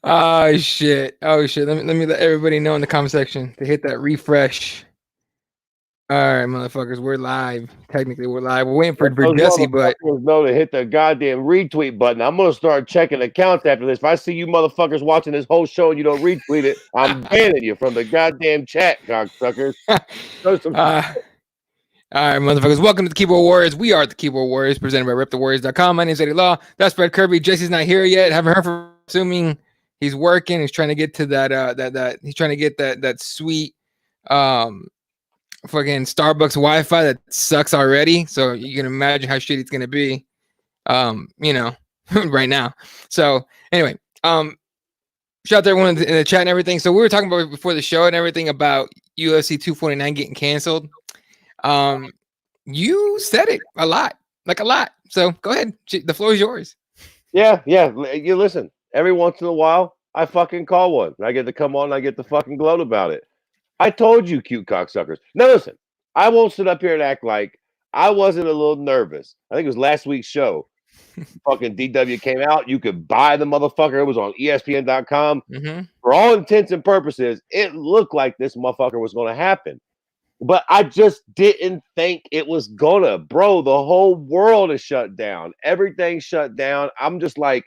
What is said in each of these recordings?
Oh shit. Oh shit. Let me let everybody know in the comment section to hit that refresh. All right, motherfuckers, we're live. Technically, we're live. We're waiting for Let those Jesse, but motherfuckers know to hit the goddamn retweet button. I'm gonna start checking accounts after this. If I see you motherfuckers watching this whole show and you don't retweet it, I'm banning you from the goddamn chat, cocksuckers. Show some all right, motherfuckers. Welcome to the Keyboard Warriors. We are the Keyboard Warriors, presented by RepTheWarriors.com. My name is Eddie Law. That's Fred Kirby. Jesse's not here yet. Haven't heard from him. Assuming he's working. He's trying to get to that he's trying to get that sweet fucking Starbucks Wi-Fi that sucks already. So you can imagine how shitty it's gonna be. Right now. So anyway, shout out to everyone in the chat and everything. So we were talking about before the show and everything about UFC 249 getting canceled. You said it a lot. So go ahead. The floor is yours. Yeah. You listen. Every once in a while, I fucking call one. I get to come on and I get to fucking gloat about it. I told you, cute cocksuckers. Now listen, I won't sit up here and act like I wasn't a little nervous. I think it was last week's show. Fucking DW came out. You could buy the motherfucker. It was on ESPN.com. Mm-hmm. For all intents and purposes, it looked like this motherfucker was going to happen. But I just didn't think it was gonna, bro. The whole world is shut down. Everything's shut down. I'm just like,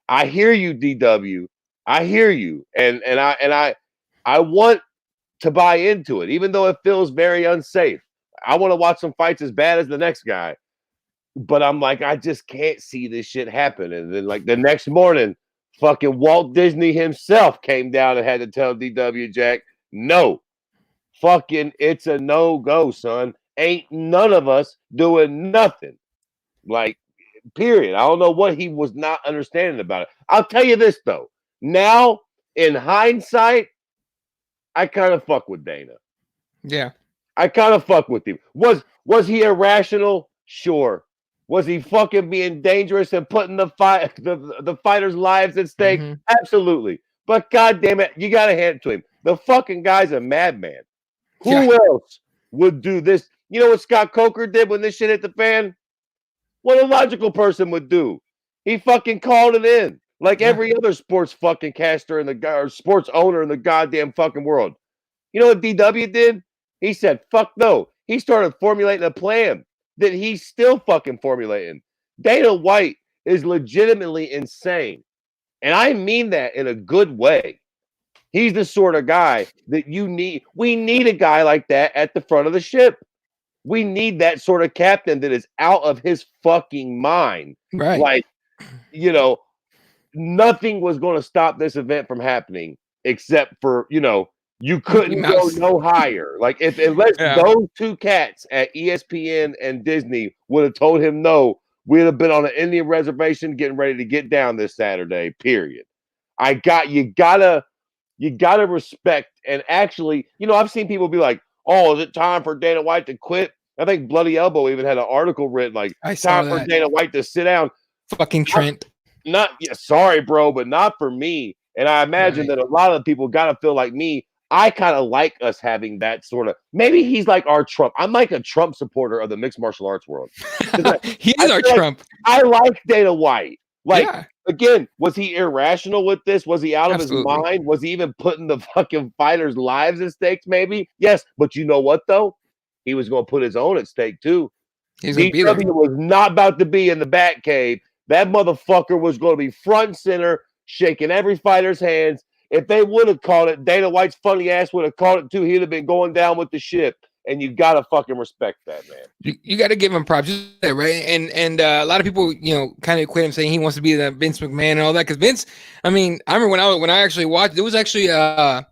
I hear you, DW. I hear you, and I want to buy into it, even though it feels very unsafe. I want to watch some fights as bad as the next guy, but I'm like, I just can't see this shit happen. And then, like the next morning, fucking Walt Disney himself came down and had to tell DW Jack, no. Fucking, it's a no-go, son. Ain't none of us doing nothing. Like, period. I don't know what he was not understanding about it. I'll tell you this, though. Now, in hindsight, I kind of fuck with Dana. Yeah. I kind of fuck with him. Was he irrational? Sure. Was he fucking being dangerous and putting the fighters' lives at stake? Mm-hmm. Absolutely. But goddamn it, you gotta hand it to him. The fucking guy's a madman. Who else would do this? You know what Scott Coker did when this shit hit the fan? What a logical person would do. He fucking called it in. Like every other sports fucking caster in the or sports owner in the goddamn fucking world. You know what DW did? He said, fuck no. He started formulating a plan that he's still fucking formulating. Dana White is legitimately insane. And I mean that in a good way. He's the sort of guy that you need. We need a guy like that at the front of the ship. We need that sort of captain that is out of his fucking mind. Right. Like, nothing was going to stop this event from happening except for, you couldn't go no higher. Like, unless those two cats at ESPN and Disney would have told him no, we'd have been on an Indian reservation getting ready to get down this Saturday, period. You gotta respect, and actually, I've seen people be like, "Oh, is it time for Dana White to quit?" I think Bloody Elbow even had an article written like, "Time for Dana White to sit down." Fucking Trent. Sorry, bro, but not for me. And I imagine that a lot of people gotta feel like me. I kind of like us having that sort of. Maybe he's like our Trump. I'm like a Trump supporter of the mixed martial arts world. He is our Trump. I like Dana White. Again, was he irrational with this? Was he out of his mind? Was he even putting the fucking fighters' lives at stake? Maybe. Yes, but you know what, though? He was going to put his own at stake, too. DW was not about to be in the bat cave. That motherfucker was going to be front and center, shaking every fighter's hands. If they would have called it, Dana White's funny ass would have called it, too. He'd have been going down with the ship. And you gotta fucking respect that, man. You gotta give him props, right? And a lot of people, kind of equate him saying he wants to be the Vince McMahon and all that. Because Vince, I remember when I actually watched, it was actually a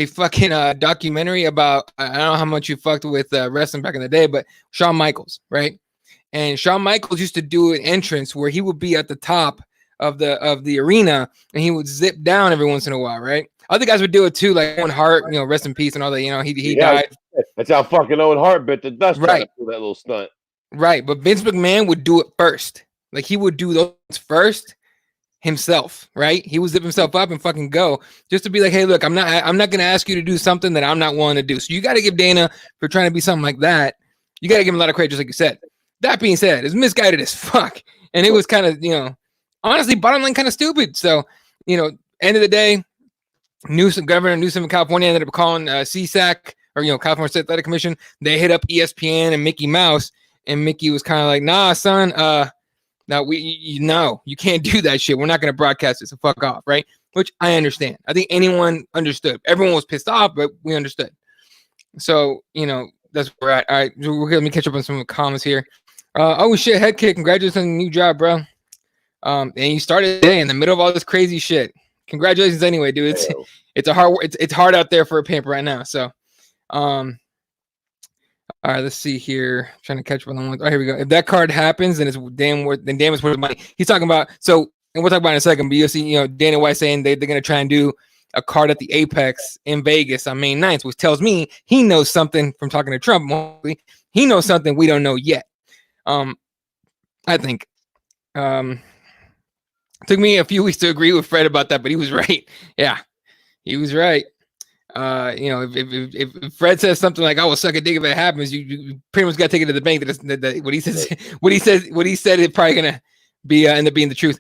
fucking documentary about, I don't know how much you fucked with wrestling back in the day, but Shawn Michaels, right? And Shawn Michaels used to do an entrance where he would be at the top of the arena and he would zip down every once in a while, right? Other guys would do it too, like Owen Hart, rest in peace and all that. He died. That's how fucking Owen Hart bit the dust right to that little stunt. Right, but Vince McMahon would do it first. Like he would do those first himself, right? He would zip himself up and fucking go, just to be like, hey, look, I'm not gonna ask you to do something that I'm not willing to do. So you got to give Dana, for trying to be something like that, you got to give him a lot of credit, just like you said. That being said, it's misguided as fuck, and it was kind of, honestly, bottom line, kind of stupid. So, end of the day, Governor Newsom in California ended up calling CSAC, or California State Athletic Commission. They hit up ESPN and Mickey Mouse, and Mickey was kind of like, "Nah, son, no, you can't do that shit. We're not going to broadcast it, so fuck off," right? Which I understand. I think anyone understood. Everyone was pissed off, but we understood. So that's where we're at. All right, let me catch up on some comments here. Oh shit, head kick! Congratulations on the new job, bro. And you started today in the middle of all this crazy shit. Congratulations anyway, dude. It's hard out there for a pimp right now. So, all right, let's see here. I'm trying to catch up on the one. Oh, here we go. If that card happens, then it's damn worth the money. He's talking about, and we'll talk about it in a second, but you'll see, Dana White saying they're gonna try and do a card at the Apex in Vegas on May 9th, which tells me he knows something from talking to Trump. He knows something we don't know yet. I think. Took me a few weeks to agree with Fred about that, but he was right. Yeah, he was right. If Fred says something like, "I will suck a dick if it happens," you pretty much got to take it to the bank. That what he said is probably gonna be end up being the truth.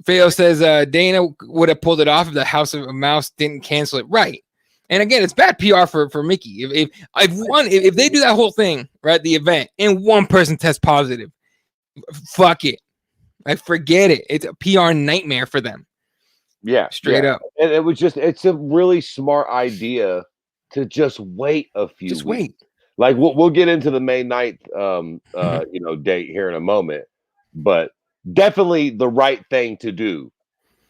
Feo says Dana would have pulled it off if the House of Mouse didn't cancel it, right? And again, it's bad PR for Mickey. If they do that whole thing, right, the event, and one person tests positive, fuck it. I forget it. It's a PR nightmare for them. Yeah, straight up. And it's a really smart idea to just wait a few weeks. Wait. Like we'll get into the May 9th date here in a moment, but definitely the right thing to do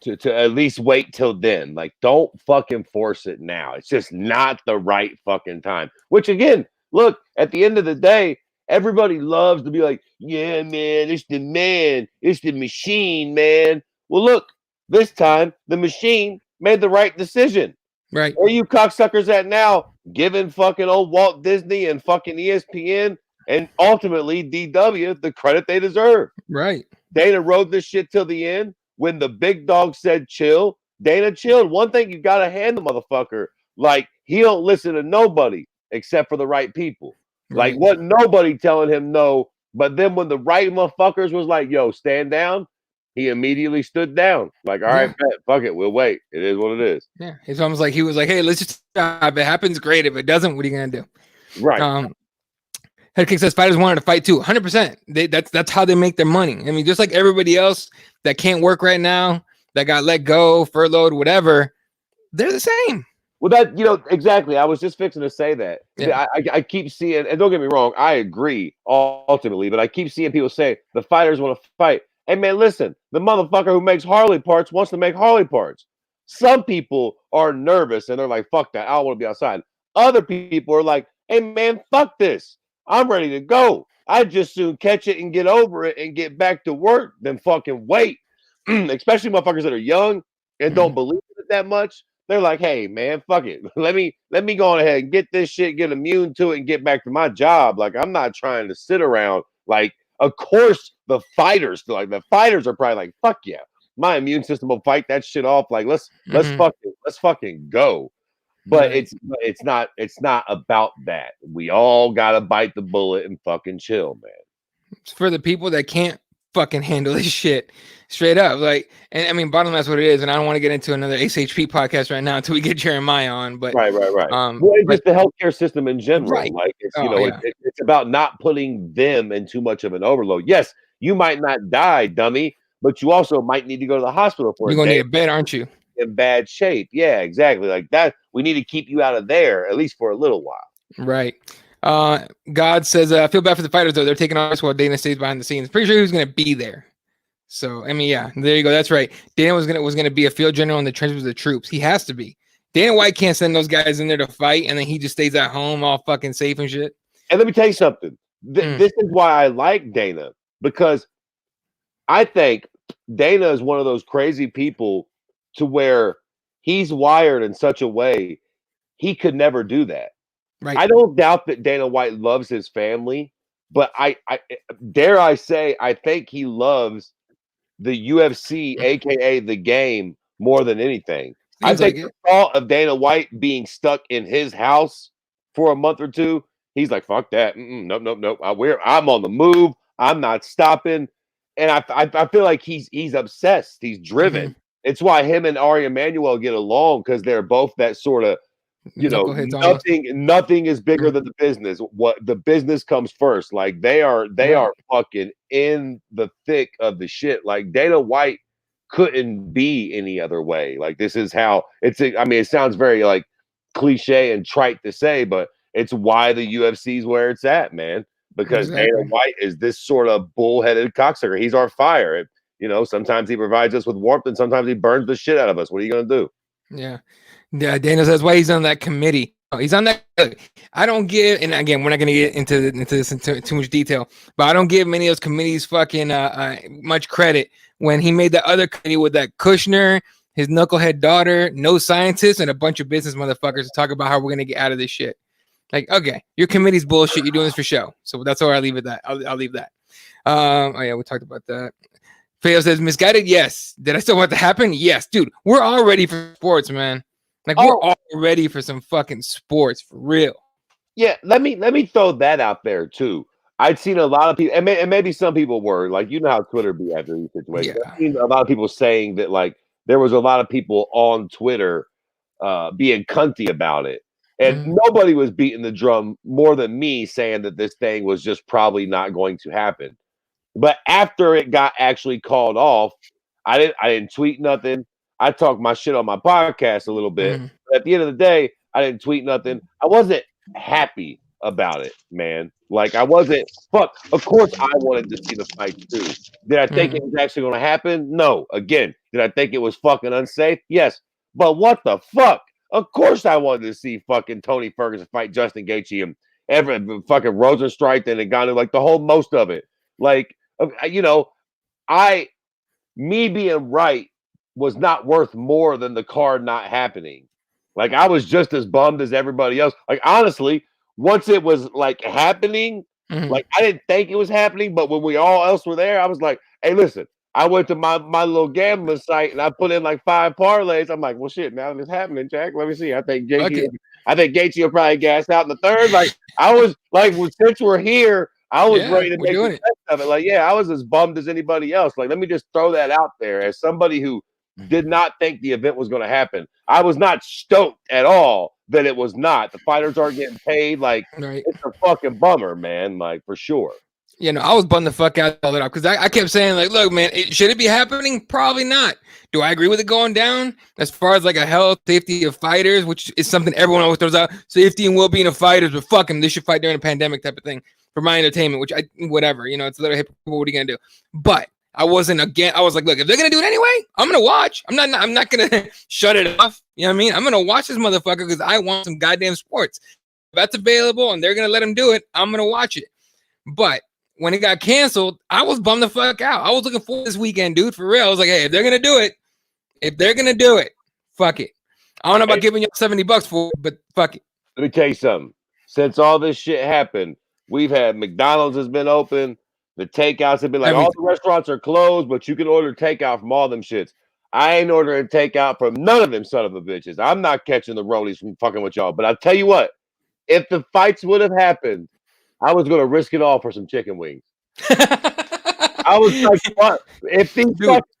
to at least wait till then. Like, don't fucking force it now. It's just not the right fucking time. Which again, look, at the end of the day, everybody loves to be like, "Yeah, man, it's the man, it's the machine, man." Well, look, this time the machine made the right decision. Right. Where you cocksuckers at now, giving fucking old Walt Disney and fucking ESPN and ultimately DW the credit they deserve. Right. Dana rode this shit till the end. When the big dog said chill, Dana chilled. One thing you gotta hand the motherfucker, like, he don't listen to nobody except for the right people. Like, wasn't nobody telling him no, but then when the right motherfuckers was like, "Yo, stand down," he immediately stood down. Like, all right, fuck it, we'll wait. It is what it is. Yeah, it's almost like he was like, "Hey, let's just if it happens, great. If it doesn't, what are you gonna do?" Right. Headkick says fighters wanted to fight too. 100%. That's how they make their money. I mean, just like everybody else that can't work right now, that got let go, furloughed, whatever, they're the same. Well, that exactly. I was just fixing to say that. Yeah. I keep seeing, and don't get me wrong, I agree ultimately, but I keep seeing people say the fighters want to fight. Hey man, listen, the motherfucker who makes Harley parts wants to make Harley parts. Some people are nervous and they're like, "Fuck that, I don't want to be outside." Other people are like, "Hey man, fuck this. I'm ready to go. I'd just soon catch it and get over it and get back to work than fucking wait." Especially motherfuckers that are young and don't believe it that much. They're like, "Hey man, fuck it. Let me go on ahead and get this shit, get immune to it, and get back to my job." Like, I'm not trying to sit around. Like, of course the fighters are probably like, "Fuck yeah, my immune system will fight that shit off." Like, let's fucking go. But it's not about that. We all gotta bite the bullet and fucking chill, man. It's for the people that can't fucking handle this shit, straight up. Like, and I mean, bottom line, that's what it is. And I don't want to get into another SHP podcast right now until we get Jeremiah on. But right. Well, it's just the healthcare system in general. Right. Like, it's it's about not putting them in too much of an overload. Yes, you might not die, dummy, but you also might need to go to the hospital for. You're gonna need a bed, aren't you? In bad shape. Yeah, exactly. Like that. We need to keep you out of there at least for a little while. Right. God says, I feel bad for the fighters though. They're taking off while Dana stays behind the scenes. Pretty sure he was gonna be there. So I mean, yeah, there you go. That's right. Dana was gonna be a field general in the trenches with the troops. He has to be. Dana White can't send those guys in there to fight, and then he just stays at home all fucking safe and shit. And let me tell you something. This is why I like Dana, because I think Dana is one of those crazy people to where he's wired in such a way he could never do that. Right. I don't doubt that Dana White loves his family, but I dare I say I think he loves the UFC, aka the game, more than anything. I think the thought of Dana White being stuck in his house for a month or two, he's like, "Fuck that! Nope. I'm on the move. I'm not stopping." And I feel like he's obsessed. He's driven. It's why him and Ari Emanuel get along, because they're both that sort of, Knuckleheads almost. nothing is bigger than the business. What the business comes first. Like they are fucking in the thick of the shit. Like Dana White couldn't be any other way. Like this is how I mean, it sounds very like cliche and trite to say, but it's why the UFC is where it's at, man. Because Dana White is this sort of bullheaded cocksucker. He's our fire. Sometimes he provides us with warmth and sometimes he burns the shit out of us. What are you gonna do? Yeah. Dana says why he's on that committee. He's on that. I don't give, and again, we're not going to get into this in too much detail, but I don't give many of those committees fucking much credit. When he made the other committee with that Kushner, his knucklehead daughter, no scientists, and a bunch of business motherfuckers to talk about how we're going to get out of this shit. Like, okay, your committee's bullshit. You're doing this for show. So that's where I leave it. I'll leave that. Oh yeah, we talked about that. Feo says misguided. Yes. Did I still want it to happen? Yes, dude. We're all ready for sports, man. Like we're all ready for some fucking sports for real. Yeah, let me throw that out there too. I'd seen a lot of people, and maybe some people were like, how Twitter be after these situations. Yeah. I've seen a lot of people saying that like there was a lot of people on Twitter being cunty about it, and nobody was beating the drum more than me saying that this thing was just probably not going to happen. But after it got actually called off, I didn't tweet nothing. I talked my shit on my podcast a little bit. But at the end of the day, I didn't tweet nothing. I wasn't happy about it, man. Like I wasn't. Fuck. Of course, I wanted to see the fight too. Did I think it was actually going to happen? No. Again, did I think it was fucking unsafe? Yes. But what the fuck? Of course, I wanted to see fucking Tony Ferguson fight Justin Gaethje and every fucking Rosenstrike and Ngannou, like the whole most of it. Like, me being right was not worth more than the card not happening. Like I was just as bummed as everybody else. Like honestly, once it was like happening, like I didn't think it was happening, but when we all else were there, I was like, hey, listen, I went to my little gambling site and I put in like 5 parlays. I'm like, well shit, now it's happening, Jack. Let me see. I think Gaethje will probably gas out in the third. Like I was like, well, since we're here, I was ready to make the best of it. Like, yeah, I was as bummed as anybody else. Like, let me just throw that out there as somebody who did not think the event was going to happen. I was not stoked at all that it was not. The fighters aren't getting paid. Like, it's a fucking bummer, man. Like, for sure. I was bummed the fuck out all that up because I kept saying, like, look, man, should it be happening? Probably not. Do I agree with it going down? As far as like a health, safety of fighters, which is something everyone always throws out, safety and well-being of fighters, but fuck them, they should fight during a pandemic type of thing for my entertainment, which whatever, it's a little hypocritical. What are you going to do? But I wasn't again. I was like, look, if they're going to do it anyway, I'm going to watch. I'm not going to shut it off. You know what I mean? I'm going to watch this motherfucker because I want some goddamn sports. If that's available and they're going to let them do it, I'm going to watch it. But when it got canceled, I was bummed the fuck out. I was looking forward to this weekend, dude, for real. I was like, hey, if they're going to do it, fuck it. I don't know about giving you $70 for it, but fuck it. Let me tell you something. Since all this shit happened, we've had McDonald's has been open. The takeouts have been like, all the restaurants are closed, but you can order takeout from all them shits. I ain't ordering takeout from none of them son of a bitches. I'm not catching the rollies from fucking with y'all. But I'll tell you what, if the fights would have happened, I was going to risk it all for some chicken wings. I was like, what? If these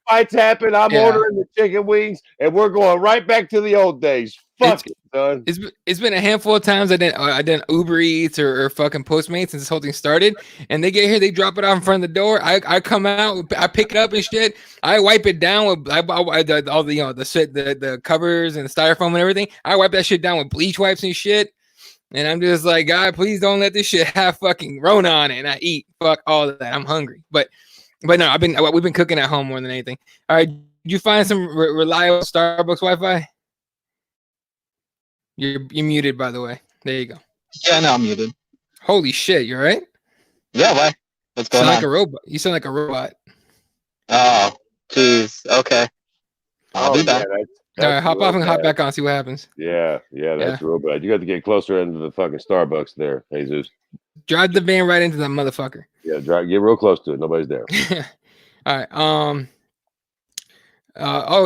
fights happen, I'm ordering the chicken wings, and we're going right back to the old days. Fuck it, son. It's been a handful of times I didn't Uber Eats or fucking Postmates since this whole thing started, and they get here, they drop it out in front of the door. I come out, I pick it up and shit. I wipe it down with all the the shit, the covers and the styrofoam and everything. I wipe that shit down with bleach wipes and shit. And I'm just like, God, please don't let this shit have fucking Rona on it. And I eat, fuck all of that. I'm hungry, but no, we've been cooking at home more than anything. All right, did you find some reliable Starbucks Wi-Fi? You're muted, by the way. There you go. Yeah, no, I'm muted. Holy shit, you all right? Yeah, why? What's going on? Like a robot. You sound like a robot. Oh, jeez. Okay, I'll be back. All right, hop off and hop back on. See what happens. Yeah, that's real bad. You got to get closer into the fucking Starbucks there, Jesus. Drive the van right into that motherfucker. Yeah, get real close to it. Nobody's there. All right.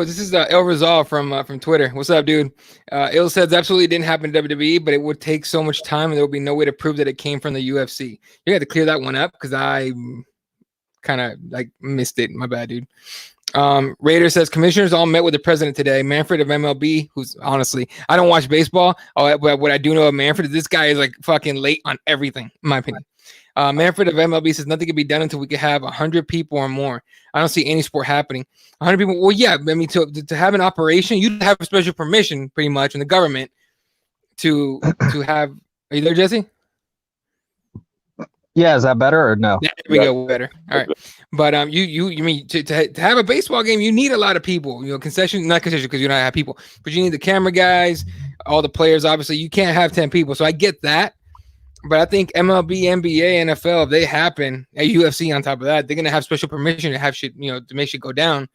This is El Rizal from Twitter. What's up, dude? Il says absolutely didn't happen to WWE, but it would take so much time, and there would be no way to prove that it came from the UFC. You had to clear that one up because I kind of like missed it. My bad, dude. Raider says commissioners all met with the president today. Manfred of MLB, who's honestly, I don't watch baseball. But what I do know of Manfred is this guy is like fucking late on everything, in my opinion. Manfred of MLB says nothing can be done until we can have 100 people or more. I don't see any sport happening. 100 people. Well, yeah, I mean, to have an operation, you have special permission pretty much in the government to have. Are you there, Jesse? Yeah, is that better or no? Yeah, there we go, better. All right, but you mean to have a baseball game, you need a lot of people. You know, not concession because you don't have people, but you need the camera guys, all the players. Obviously, you can't have 10 people, so I get that. But I think MLB, NBA, NFL, if they happen, at UFC on top of that, they're gonna have special permission to have shit, you know, to make shit go down.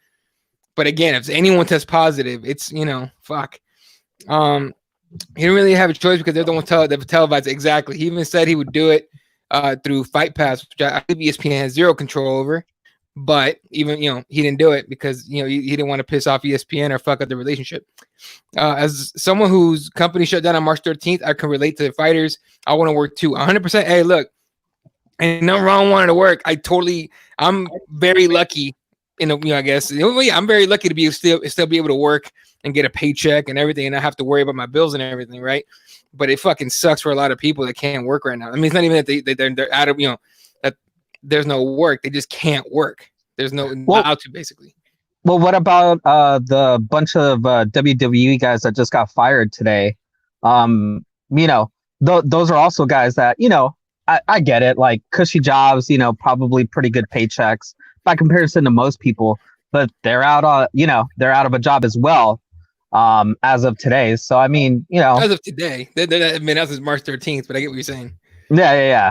But again, if anyone tests positive, it's fuck. He didn't really have a choice because they're the one televised exactly. He even said he would do it through Fight Pass, which I believe ESPN has zero control over. But even he didn't do it because he didn't want to piss off ESPN or fuck up the relationship. As someone whose company shut down on March 13th, I can relate to the fighters. I want to work too, 100%. Hey, look, ain't nothing wrong wanting to work. I'm very lucky. I guess I'm very lucky to be still be able to work and get a paycheck and everything, and not have to worry about my bills and everything, right? But it fucking sucks for a lot of people that can't work right now. I mean, it's not even that they're out of that there's no work; they just can't work. There's no allowed to basically. Well, what about the bunch of WWE guys that just got fired today? Those are also guys that I get it, like cushy jobs, probably pretty good paychecks by comparison to most people, but they're out they're out of a job as well as of today. So I mean, as of today, that was March 13th, but I get what you're saying. Yeah.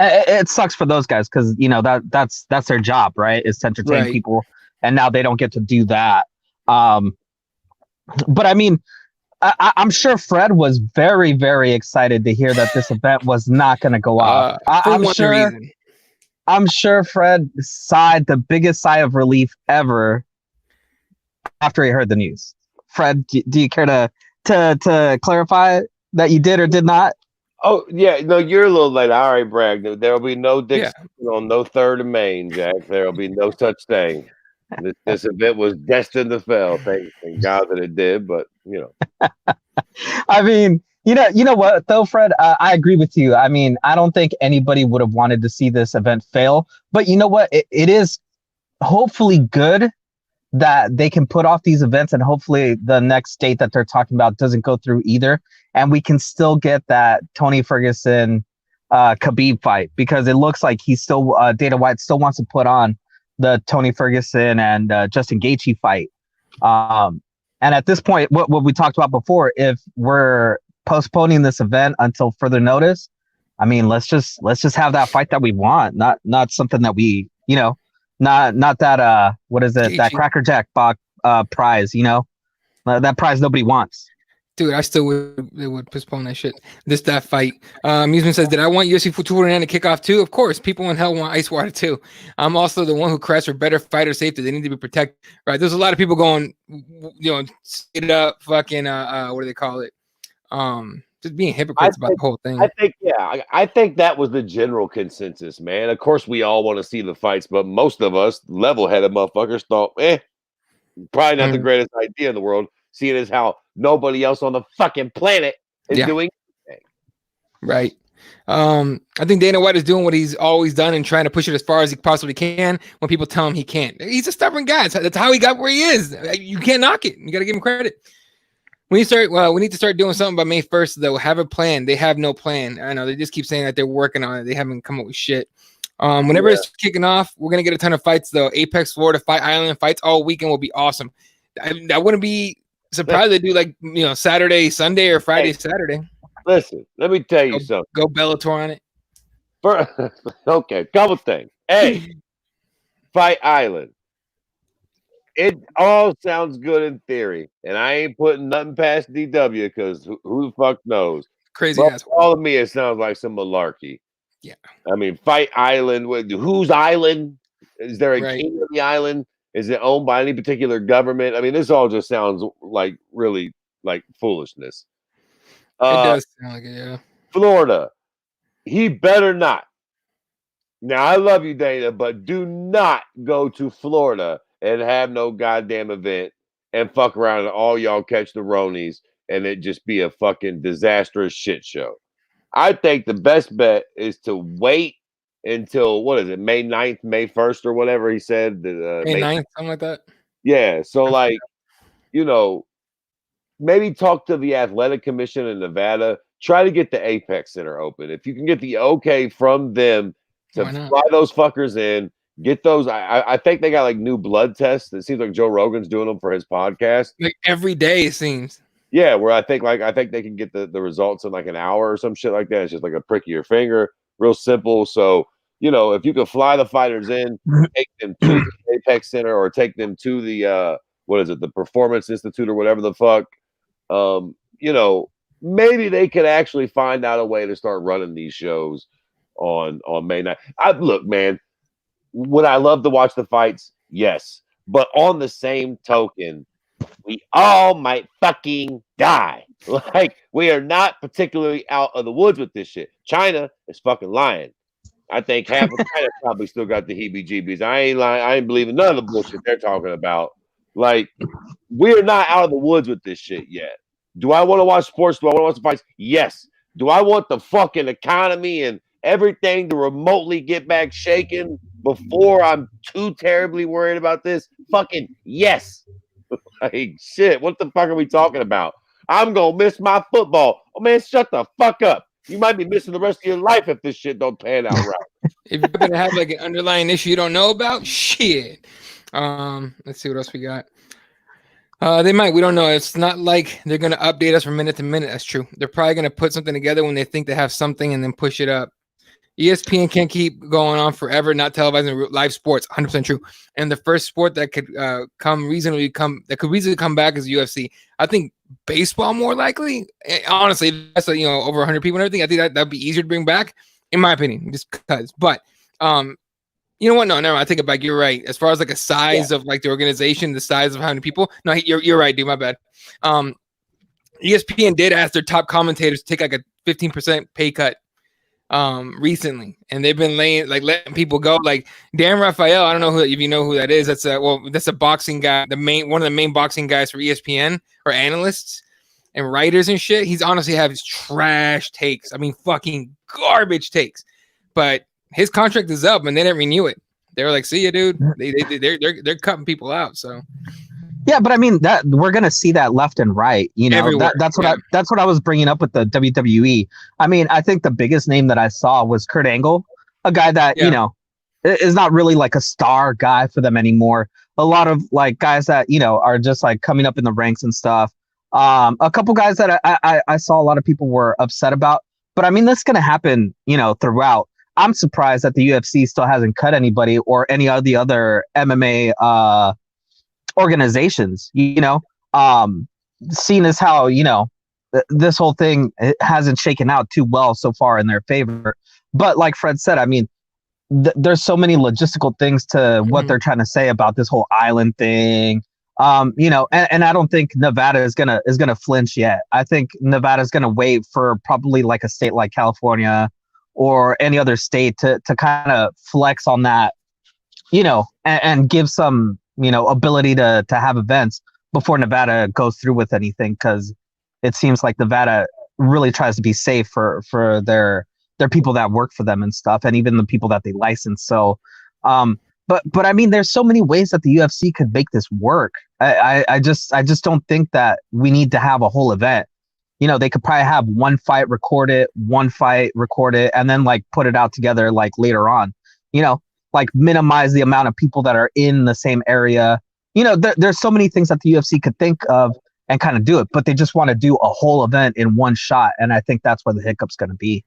It sucks for those guys because that's their job, right? Is to entertain people, and now they don't get to do that. But I mean, I'm sure Fred was very, very excited to hear that this event was not going to go off. I'm sure Fred sighed the biggest sigh of relief ever after he heard the news. Fred, do you care to clarify that you did or did not? Oh, yeah. No, you're a little late. I already bragged. There will be no dicks on no 3rd of Main, Jack. There will be no such thing. This event was destined to fail. Thank God that it did, but I mean, you know what though, Fred? I agree with you. I mean, I don't think anybody would have wanted to see this event fail, but you know what? It is hopefully good that they can put off these events, and hopefully the next date that they're talking about doesn't go through either, and we can still get that Tony Ferguson Khabib fight, because it looks like he's still Dana White still wants to put on the Tony Ferguson and Justin Gaethje fight. And at this point, what we talked about before, if we're postponing this event until further notice, I mean, let's just have that fight that we want, not something that we, not that what is it, that Cracker Jack prize, that prize nobody wants. Dude, I still would postpone that shit. That fight. Amusement says, did I want UFC 249 to kick off too? Of course, people in hell want ice water too. I'm also the one who cries for better fighter safety. They need to be protected, right? There's a lot of people going, it up, fucking, what do they call it? Just being hypocrites about the whole thing. I think that was the general consensus, man. Of course, we all want to see the fights, but most of us level-headed motherfuckers thought, probably not the greatest idea in the world, seeing as how nobody else on the fucking planet is doing anything. Right. I think Dana White is doing what he's always done and trying to push it as far as he possibly can when people tell him he can't. He's a stubborn guy. That's how he got where he is. You can't knock it. You got to give him credit. We need to start doing something by May 1st, though. Have a plan. They have no plan. I know they just keep saying that they're working on it. They haven't come up with shit. Whenever it's kicking off, we're going to get a ton of fights, though. Apex, Florida, Fight Island fights all weekend will be awesome. I wouldn't be surprised they do like, Saturday, Sunday, or Friday, Saturday. Listen, let me tell you something. Go Bellator on it. Okay, couple things. Hey, Fight Island. It all sounds good in theory, and I ain't putting nothing past DW because who the fuck knows? Crazy ass. All of me, it sounds like some malarkey. Yeah. I mean, Fight Island. Whose island? Is there a king of the island? Is it owned by any particular government? I mean, this all just sounds like really like foolishness. It does sound like it, yeah. Florida. He better not Now I love you, Dana, but do not go to Florida and have no goddamn event and fuck around and all y'all catch the Ronies and it just be a fucking disastrous shit show. I think the best bet is to wait until what is it, May 9th, May 1st, or whatever he said. May 9th, something like that. Yeah. So like, you know, maybe talk to the athletic commission in Nevada. Try to get the Apex Center open. If you can get the okay from them to fly those fuckers in, get those. I think they got like new blood tests. It seems like Joe Rogan's doing them for his podcast. Like every day, it seems. Yeah, where I think they can get the results in like an hour or some shit like that. It's just like a prick of your finger, real simple. So, you know, if you could fly the fighters in, take them to the Apex Center or take them to the what is it, the Performance Institute or whatever the fuck, you know, maybe they could actually find out a way to start running these shows on May 9th. Look, man, would I love to watch the fights? Yes. But on the same token, we all might fucking die. Like, we are not particularly out of the woods with this shit. China is fucking lying. I think half of China probably still got the heebie-jeebies. I ain't lying. I ain't believing none of the bullshit they're talking about. Like, we're not out of the woods with this shit yet. Do I want to watch sports? Do I want to watch the fights? Yes. Do I want the fucking economy and everything to remotely get back shaken before I'm too terribly worried about this? Fucking yes. Like, shit, what the fuck are we talking about? I'm gonna miss my football. Oh man, shut the fuck up. You might be missing the rest of your life if this shit don't pan out right. If you're gonna have like an underlying issue you don't know about, shit. Let's see what else we got. They might. We don't know. It's not like they're gonna update us from minute to minute. That's true. They're probably gonna put something together when they think they have something and then push it up. ESPN can't keep going on forever, not televising live sports. 100% true. And the first sport that could reasonably come back is UFC. I think baseball more likely. Honestly, that's over 100 people and everything. I think that'd be easier to bring back, in my opinion, just because. But you know what? No, I take it back. You're right. As far as like a size of like the organization, the size of how many people. No, you're right, dude. My bad. ESPN did ask their top commentators to take like a 15% pay cut recently, and they've been letting people go. Like Dan Rafael, I don't know if you know who that is. That's a boxing guy, one of the main boxing guys for ESPN or analysts and writers and shit. He's honestly has trash takes. I mean, fucking garbage takes. But his contract is up, and they didn't renew it. They were like, "See ya, dude." They're cutting people out. So. Yeah, but I mean that we're gonna see that left and right. You know, that's what I was bringing up with the WWE. I mean, I think the biggest name that I saw was Kurt Angle, a guy that is not really like a star guy for them anymore. A lot of like guys that are just like coming up in the ranks and stuff. A couple guys that I saw a lot of people were upset about. But I mean, that's gonna happen, throughout. I'm surprised that the UFC still hasn't cut anybody or any of the other MMA organizations, seeing as how this whole thing hasn't shaken out too well so far in their favor. But like Fred said, I mean, there's so many logistical things to what they're trying to say about this whole island thing. And I don't think Nevada is gonna flinch yet. I think Nevada is gonna wait for probably like a state like California or any other state to kind of flex on that, and give some ability to have events before Nevada goes through with anything, because it seems like Nevada really tries to be safe for their people that work for them and stuff, and even the people that they license. So, but I mean, there's so many ways that the UFC could make this work. I just don't think that we need to have a whole event. They could probably have one fight record it, and then like put it out together like later on. Like minimize the amount of people that are in the same area. There's so many things that the UFC could think of and kind of do it, but they just want to do a whole event in one shot. And I think that's where the hiccup's going to be.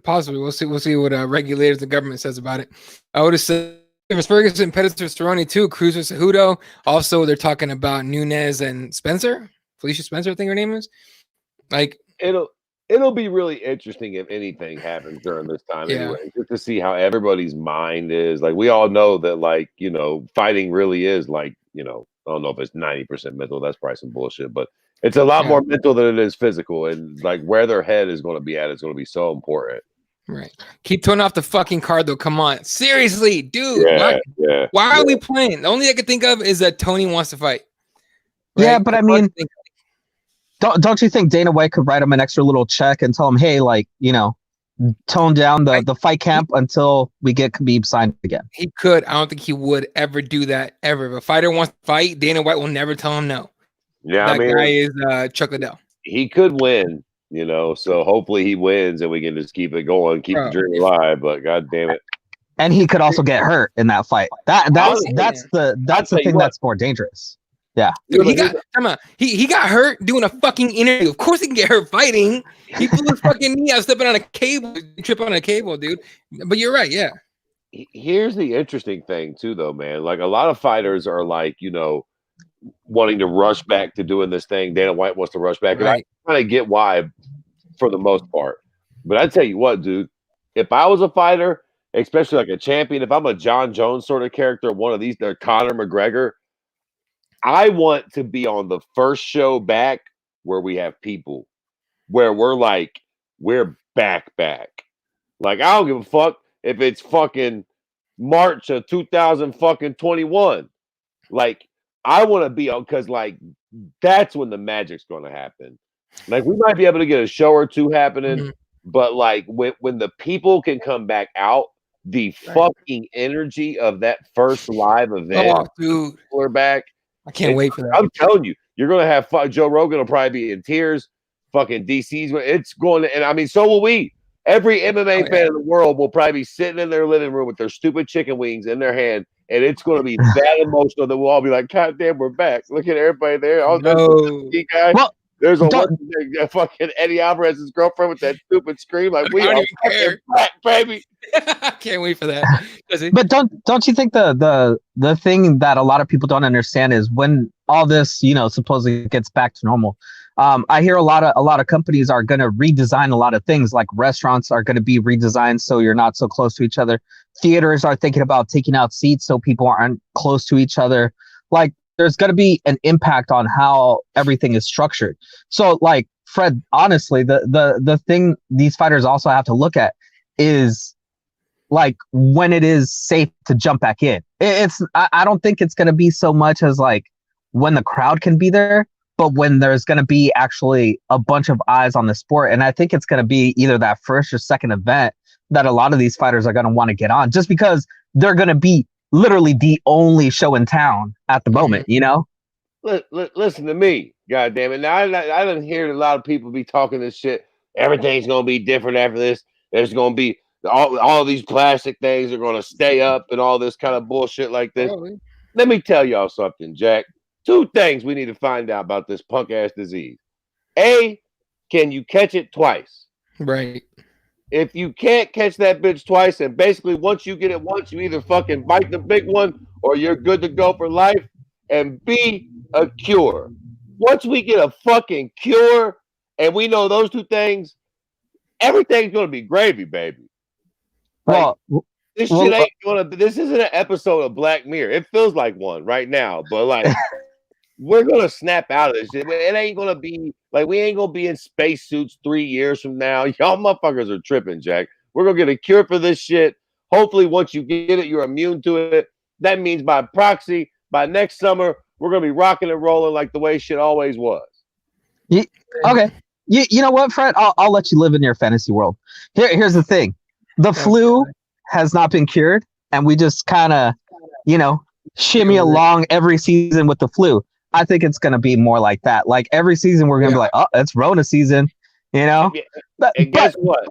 Possibly. We'll see what regulators, the government says about it. I would have said it was Ferguson, Pettis, Cerrone too, Cruz, Cejudo. Also, they're talking about Nunes and Felicia Spencer, I think her name is. Like, it'll be really interesting if anything happens during this time anyway, just to see how everybody's mind is. Like, we all know that, like, fighting really is like, I don't know if it's 90% mental. That's probably some bullshit, but it's a lot more mental than it is physical. And like where their head is going to be at is going to be so important. Right. Keep turning off the fucking card though. Come on. Seriously, dude. Why are we playing? The only thing I could think of is that Tony wants to fight. Right? Yeah, but I mean, don't you think Dana White could write him an extra little check and tell him, hey, like, you know, tone down the fight camp until we get Khabib signed again? He could. I don't think he would ever do that ever. If a fighter wants to fight, Dana White will never tell him no. Yeah, that guy is Chuck Liddell. He could win, you know. So hopefully he wins, and we can just keep it going, keep the dream alive. But god damn it, and he could also get hurt in that fight. That's the thing that's more dangerous. Yeah, dude, he got hurt doing a fucking interview. Of course he can get hurt fighting. He blew his fucking knee out stepping on a cable, tripping on a cable, dude. But you're right, yeah. Here's the interesting thing too, though, man. Like a lot of fighters are like, you know, wanting to rush back to doing this thing. Dana White wants to rush back, and I kind of get why, for the most part. But I tell you what, dude, if I was a fighter, especially like a champion, if I'm a John Jones sort of character, one of these, they're Conor McGregor. I want to be on the first show back where we have people, where we're back. Like, I don't give a fuck if it's fucking March of 2021. Like, I want to be on, because like that's when the magic's going to happen. Like, we might be able to get a show or two happening, but like when the people can come back out, the fucking energy of that first live event, dude, we're back. I can't wait for that. I'm telling you, you're gonna have Joe Rogan will probably be in tears. Fucking DC's, it's going to, and I mean, so will we. Every MMA fan in the world will probably be sitting in their living room with their stupid chicken wings in their hand, and it's going to be that emotional that we'll all be like, God damn, we're back. Look at everybody there. Oh, guy. Well, there's a fucking Eddie Alvarez's girlfriend with that stupid scream. Like, we are back, baby. I can't wait for that. But don't you think the thing that a lot of people don't understand is when all this, you know, supposedly gets back to normal, I hear a lot of companies are going to redesign a lot of things, like restaurants are going to be redesigned so you're not so close to each other. Theaters are thinking about taking out seats so people aren't close to each other. Like, there's going to be an impact on how everything is structured. So, like, Fred, honestly, the thing these fighters also have to look at is, like, when it is safe to jump back in. I don't think it's going to be so much as, like, when the crowd can be there, but when there's going to be actually a bunch of eyes on the sport. And I think it's going to be either that first or second event that a lot of these fighters are going to want to get on, just because they're going to be literally the only show in town at the moment, you know? Listen to me, goddamn it. Now, I didn't hear a lot of people be talking this shit. Everything's going to be different after this. There's going to be all these plastic things are going to stay up and all this kind of bullshit like this. Let me tell y'all something, Jack. 2 things we need to find out about this punk ass disease. A, can you catch it twice? Right. If you can't catch that bitch twice, and basically once you get it once, you either fucking bite the big one or you're good to go for life. And B, a cure. Once we get a fucking cure and we know those 2 things, everything's gonna be gravy, baby. Like, this shit ain't gonna. This isn't an episode of Black Mirror. It feels like one right now, but like, we're gonna snap out of this shit. It ain't gonna be like, we ain't gonna be in spacesuits 3 years from now. Y'all motherfuckers are tripping, Jack. We're gonna get a cure for this shit. Hopefully, once you get it, you're immune to it. That means by proxy, by next summer, we're gonna be rocking and rolling like the way shit always was. Okay. You know what, Fred? I'll let you live in your fantasy world. Here's the thing. The flu has not been cured, and we just kind of, you know, shimmy along every season with the flu. I think it's going to be more like that. Like, every season we're going to be like, oh, it's Rona season, you know? And guess what?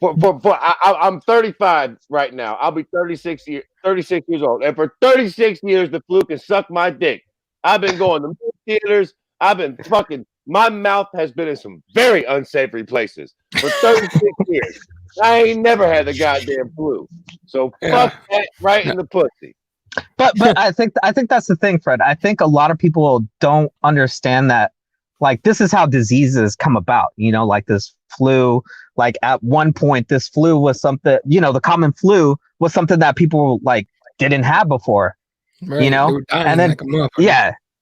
I'm 35 right now. I'll be 36 years old. And for 36 years, the flu can suck my dick. I've been going to movie theaters. I've been fucking, my mouth has been in some very unsavory places for 36 years. I ain't never had the goddamn flu. So fuck that right in the pussy. But I think that's the thing, Fred. I think a lot of people don't understand that, like, this is how diseases come about, you know, like this flu. Like, at one point, this flu was something, you know, the common flu was something that people, like, didn't have before, you know? And then,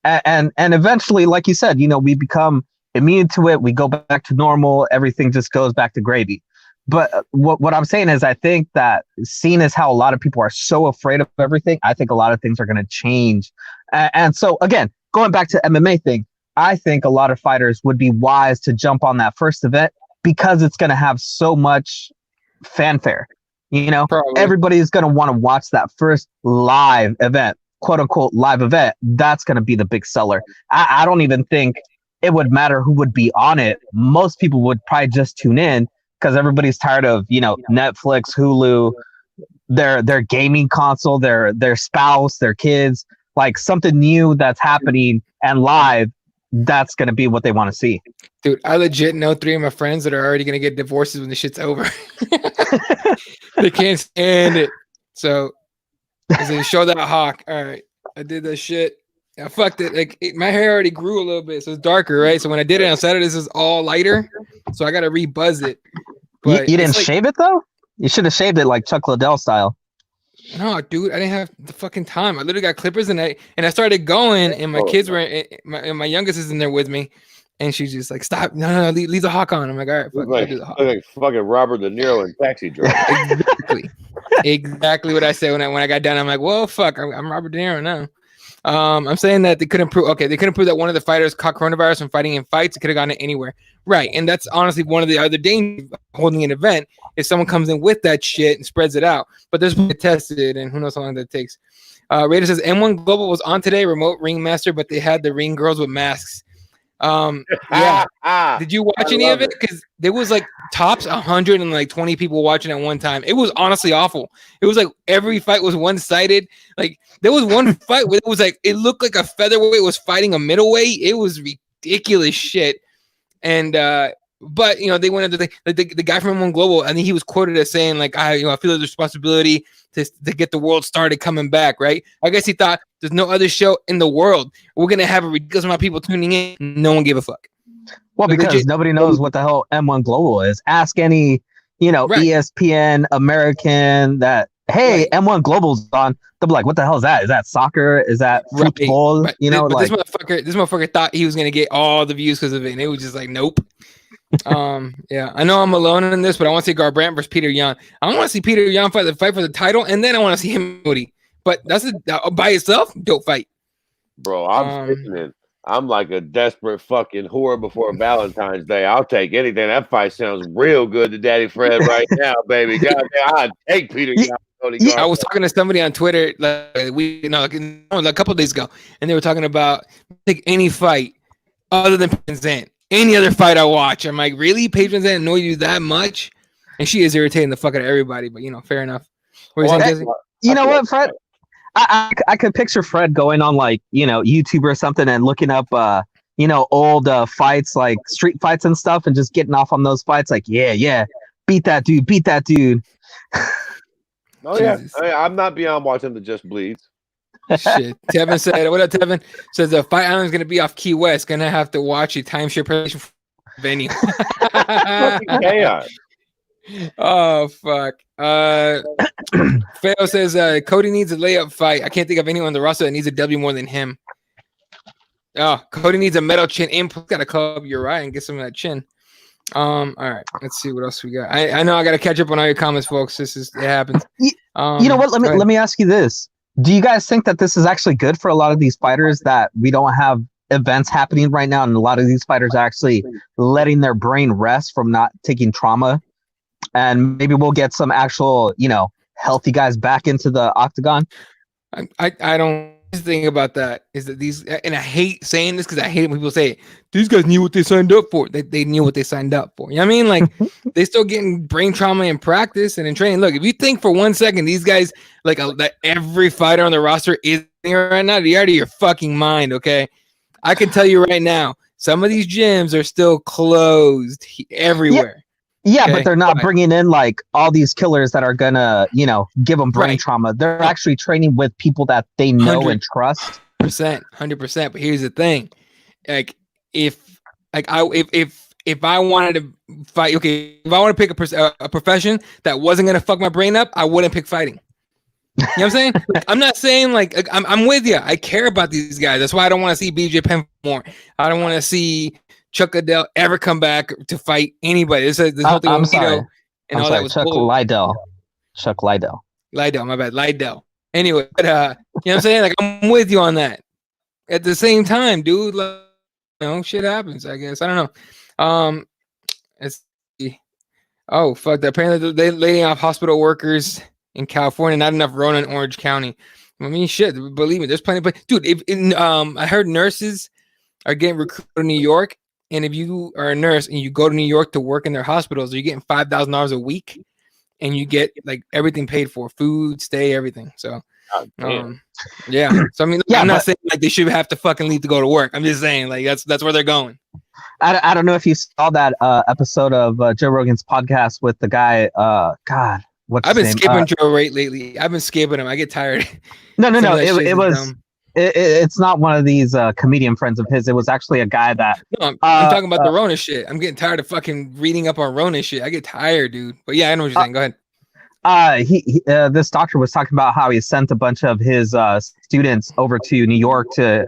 and eventually, like you said, you know, we become immune to it. We go back to normal. Everything just goes back to gravy. But what I'm saying is, I think that seeing as how a lot of people are so afraid of everything, I think a lot of things are going to change. And so, again, going back to MMA thing, I think a lot of fighters would be wise to jump on that first event because it's going to have so much fanfare. You know, Probably. everybody's going to want to watch that first live event, quote unquote live event. That's going to be the big seller. I don't even think it would matter who would be on it. Most people would probably just tune in because everybody's tired of, you know, Netflix, Hulu, their gaming console, their spouse, their kids, like something new that's happening and live. That's going to be what they want to see. Dude, I legit know 3 of my friends that are already going to get divorces when the shit's over. They can't stand it. So I said, show that hawk. All right. I did that shit. I fucked it. Like my hair already grew a little bit, so it's darker, right? So when I did it on Saturday, this is all lighter. So I got to rebuzz it. But you didn't shave it though? You should have shaved it like Chuck Liddell style. No, dude, I didn't have the fucking time. I literally got clippers and I started going, and my kids were, my youngest is in there with me, and she's just like, "Stop! No, leave the hawk on." I'm like, "All right, fuck, like, do the hawk." like fucking Robert De Niro in Taxi Driver. Exactly what I said when I got done. I'm like, "Well, fuck, I'm Robert De Niro now." I'm saying that they couldn't prove. Okay, they couldn't prove that one of the fighters caught coronavirus from fighting in fights. It could have gone anywhere, right? And that's honestly one of the other dangers of holding an event. If someone comes in with that shit and spreads it out, but there's been tested, and who knows how long that takes. Raider says M1 Global was on today, remote ringmaster, but they had the ring girls with masks. Yeah. Did you watch any of it? Because there was like tops 120 people watching at one time. It was honestly awful. It was like every fight was one-sided. Like there was one fight where it was like it looked like a featherweight was fighting a middleweight. It was ridiculous shit. And but you know, they went into the guy from M1 Global, and he was quoted as saying, like, I feel the responsibility to get the world started coming back, right? I guess he thought there's no other show in the world. We're gonna have a ridiculous amount of people tuning in. No one gave a fuck. Well, because nobody knows what the hell M1 Global is. Ask any, right. ESPN American that, hey, right. M1 Global's on. They'll be like, what the hell is that? Is that soccer? Is that football? Right. This motherfucker thought he was gonna get all the views because of it, and it was just like, nope. Yeah, I know I'm alone in this, but I want to see Garbrandt versus Peter Yan. I want to see Peter Yan fight for the title, and then I want to see him. But that's by itself, dope fight. Bro, I'm like a desperate fucking whore before Valentine's Day. I'll take anything. That fight sounds real good to Daddy Fred right now, baby. Goddamn, I'd take Peter Yan. I was talking to somebody on Twitter a couple of days ago, and they were talking about pick any fight other than Penzan. Any other fight I watch, I'm like, really? Paige Van Zandt annoy you that much? And she is irritating the fuck out of everybody, but fair enough. You know what, Fred? I could picture Fred going on like, YouTube or something and looking up old fights, like street fights and stuff, and just getting off on those fights, like, yeah, beat that dude. Oh yeah. I'm not beyond watching the Just Bleeds. Shit. Tevin said, what up, Tevin? Says the Fight Island's gonna be off Key West. Gonna have to watch a timeshare preparation venue. Chaos. Oh fuck. Feo says Cody needs a layup fight. I can't think of anyone on the roster that needs a W more than him. Oh, Cody needs a metal chin input. Gotta call up Uriah and get some of that chin. All right, let's see what else we got. I know I gotta catch up on all your comments, folks. It happens. You know what? Let me ask you this. Do you guys think that this is actually good for a lot of these fighters, that we don't have events happening right now, and a lot of these fighters are actually letting their brain rest from not taking trauma, and maybe we'll get some actual, healthy guys back into the octagon? I don't think about that is that these, and I hate saying this because I hate when people say these guys knew what they signed up for. They knew what they signed up for. You know what I mean? Like they still getting brain trauma in practice and in training. Look, if you think for 1 second these guys that every fighter on the roster is here right now, you're out of your fucking mind. Okay, I can tell you right now, some of these gyms are still closed everywhere. Yeah, okay? But they're not bringing in like all these killers that are gonna, give them brain trauma. They're actually training with people that they know and trust. 100%. But here's the thing: like, if I wanted to fight, if I want to pick a profession that wasn't gonna fuck my brain up, I wouldn't pick fighting. You know what I'm saying? I'm not saying I'm with you. I care about these guys. That's why I don't want to see BJ Penn more. I don't want to see Chuck Liddell ever come back to fight anybody. This whole thing, I'm sorry. and I'm all sorry, that was Chuck bull. Liddell. Chuck Liddell. Liddell, my bad, Liddell. Anyway, but, you know what I'm saying? Like, I'm with you on that. At the same time, dude, like, you know, shit happens. I guess I don't know. It's oh fuck. Apparently, they laying off hospital workers in California. Not enough Rona in Orange County. I mean, shit. Believe me, there's plenty. But dude, I heard nurses are getting recruited to New York, and if you are a nurse and you go to New York to work in their hospitals, you're getting $5,000 a week, and you get like everything paid for, food, stay, everything. So, yeah. So I mean, I'm not saying like they should have to fucking leave to go to work. I'm just saying like that's where they're going. I don't know if you saw that episode of Joe Rogan's podcast with the guy. God, what's I've been his name? skipping Joe Rate lately. I've been skipping him. I get tired. No. It's not one of these comedian friends of his. It was actually a guy that. No, I'm talking about the Rona shit. I'm getting tired of fucking reading up on Rona shit. I get tired, dude. But yeah, I know what you're saying. Go ahead. This doctor was talking about how he sent a bunch of his students over to New York to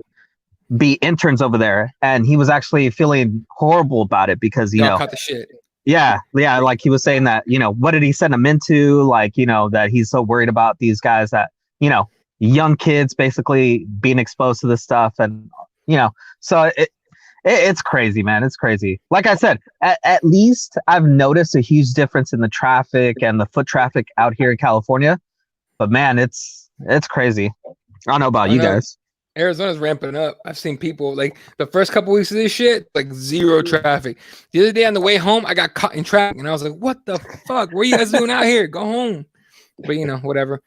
be interns over there, and he was actually feeling horrible about it because you know cut the shit. Yeah, like he was saying that, you know, what did he send them into? Like, you know, that he's so worried about these guys that, you know, young kids basically being exposed to this stuff, and you know, so it's crazy, man. It's crazy. Like I said, at least I've noticed a huge difference in the traffic and the foot traffic out here in California. But man, it's crazy. I don't know about you guys. Arizona's ramping up. I've seen people like the first couple weeks of this shit, like zero traffic. The other day on the way home, I got caught in traffic, and I was like, "What the fuck? What are you guys doing out here? Go home." But you know, whatever.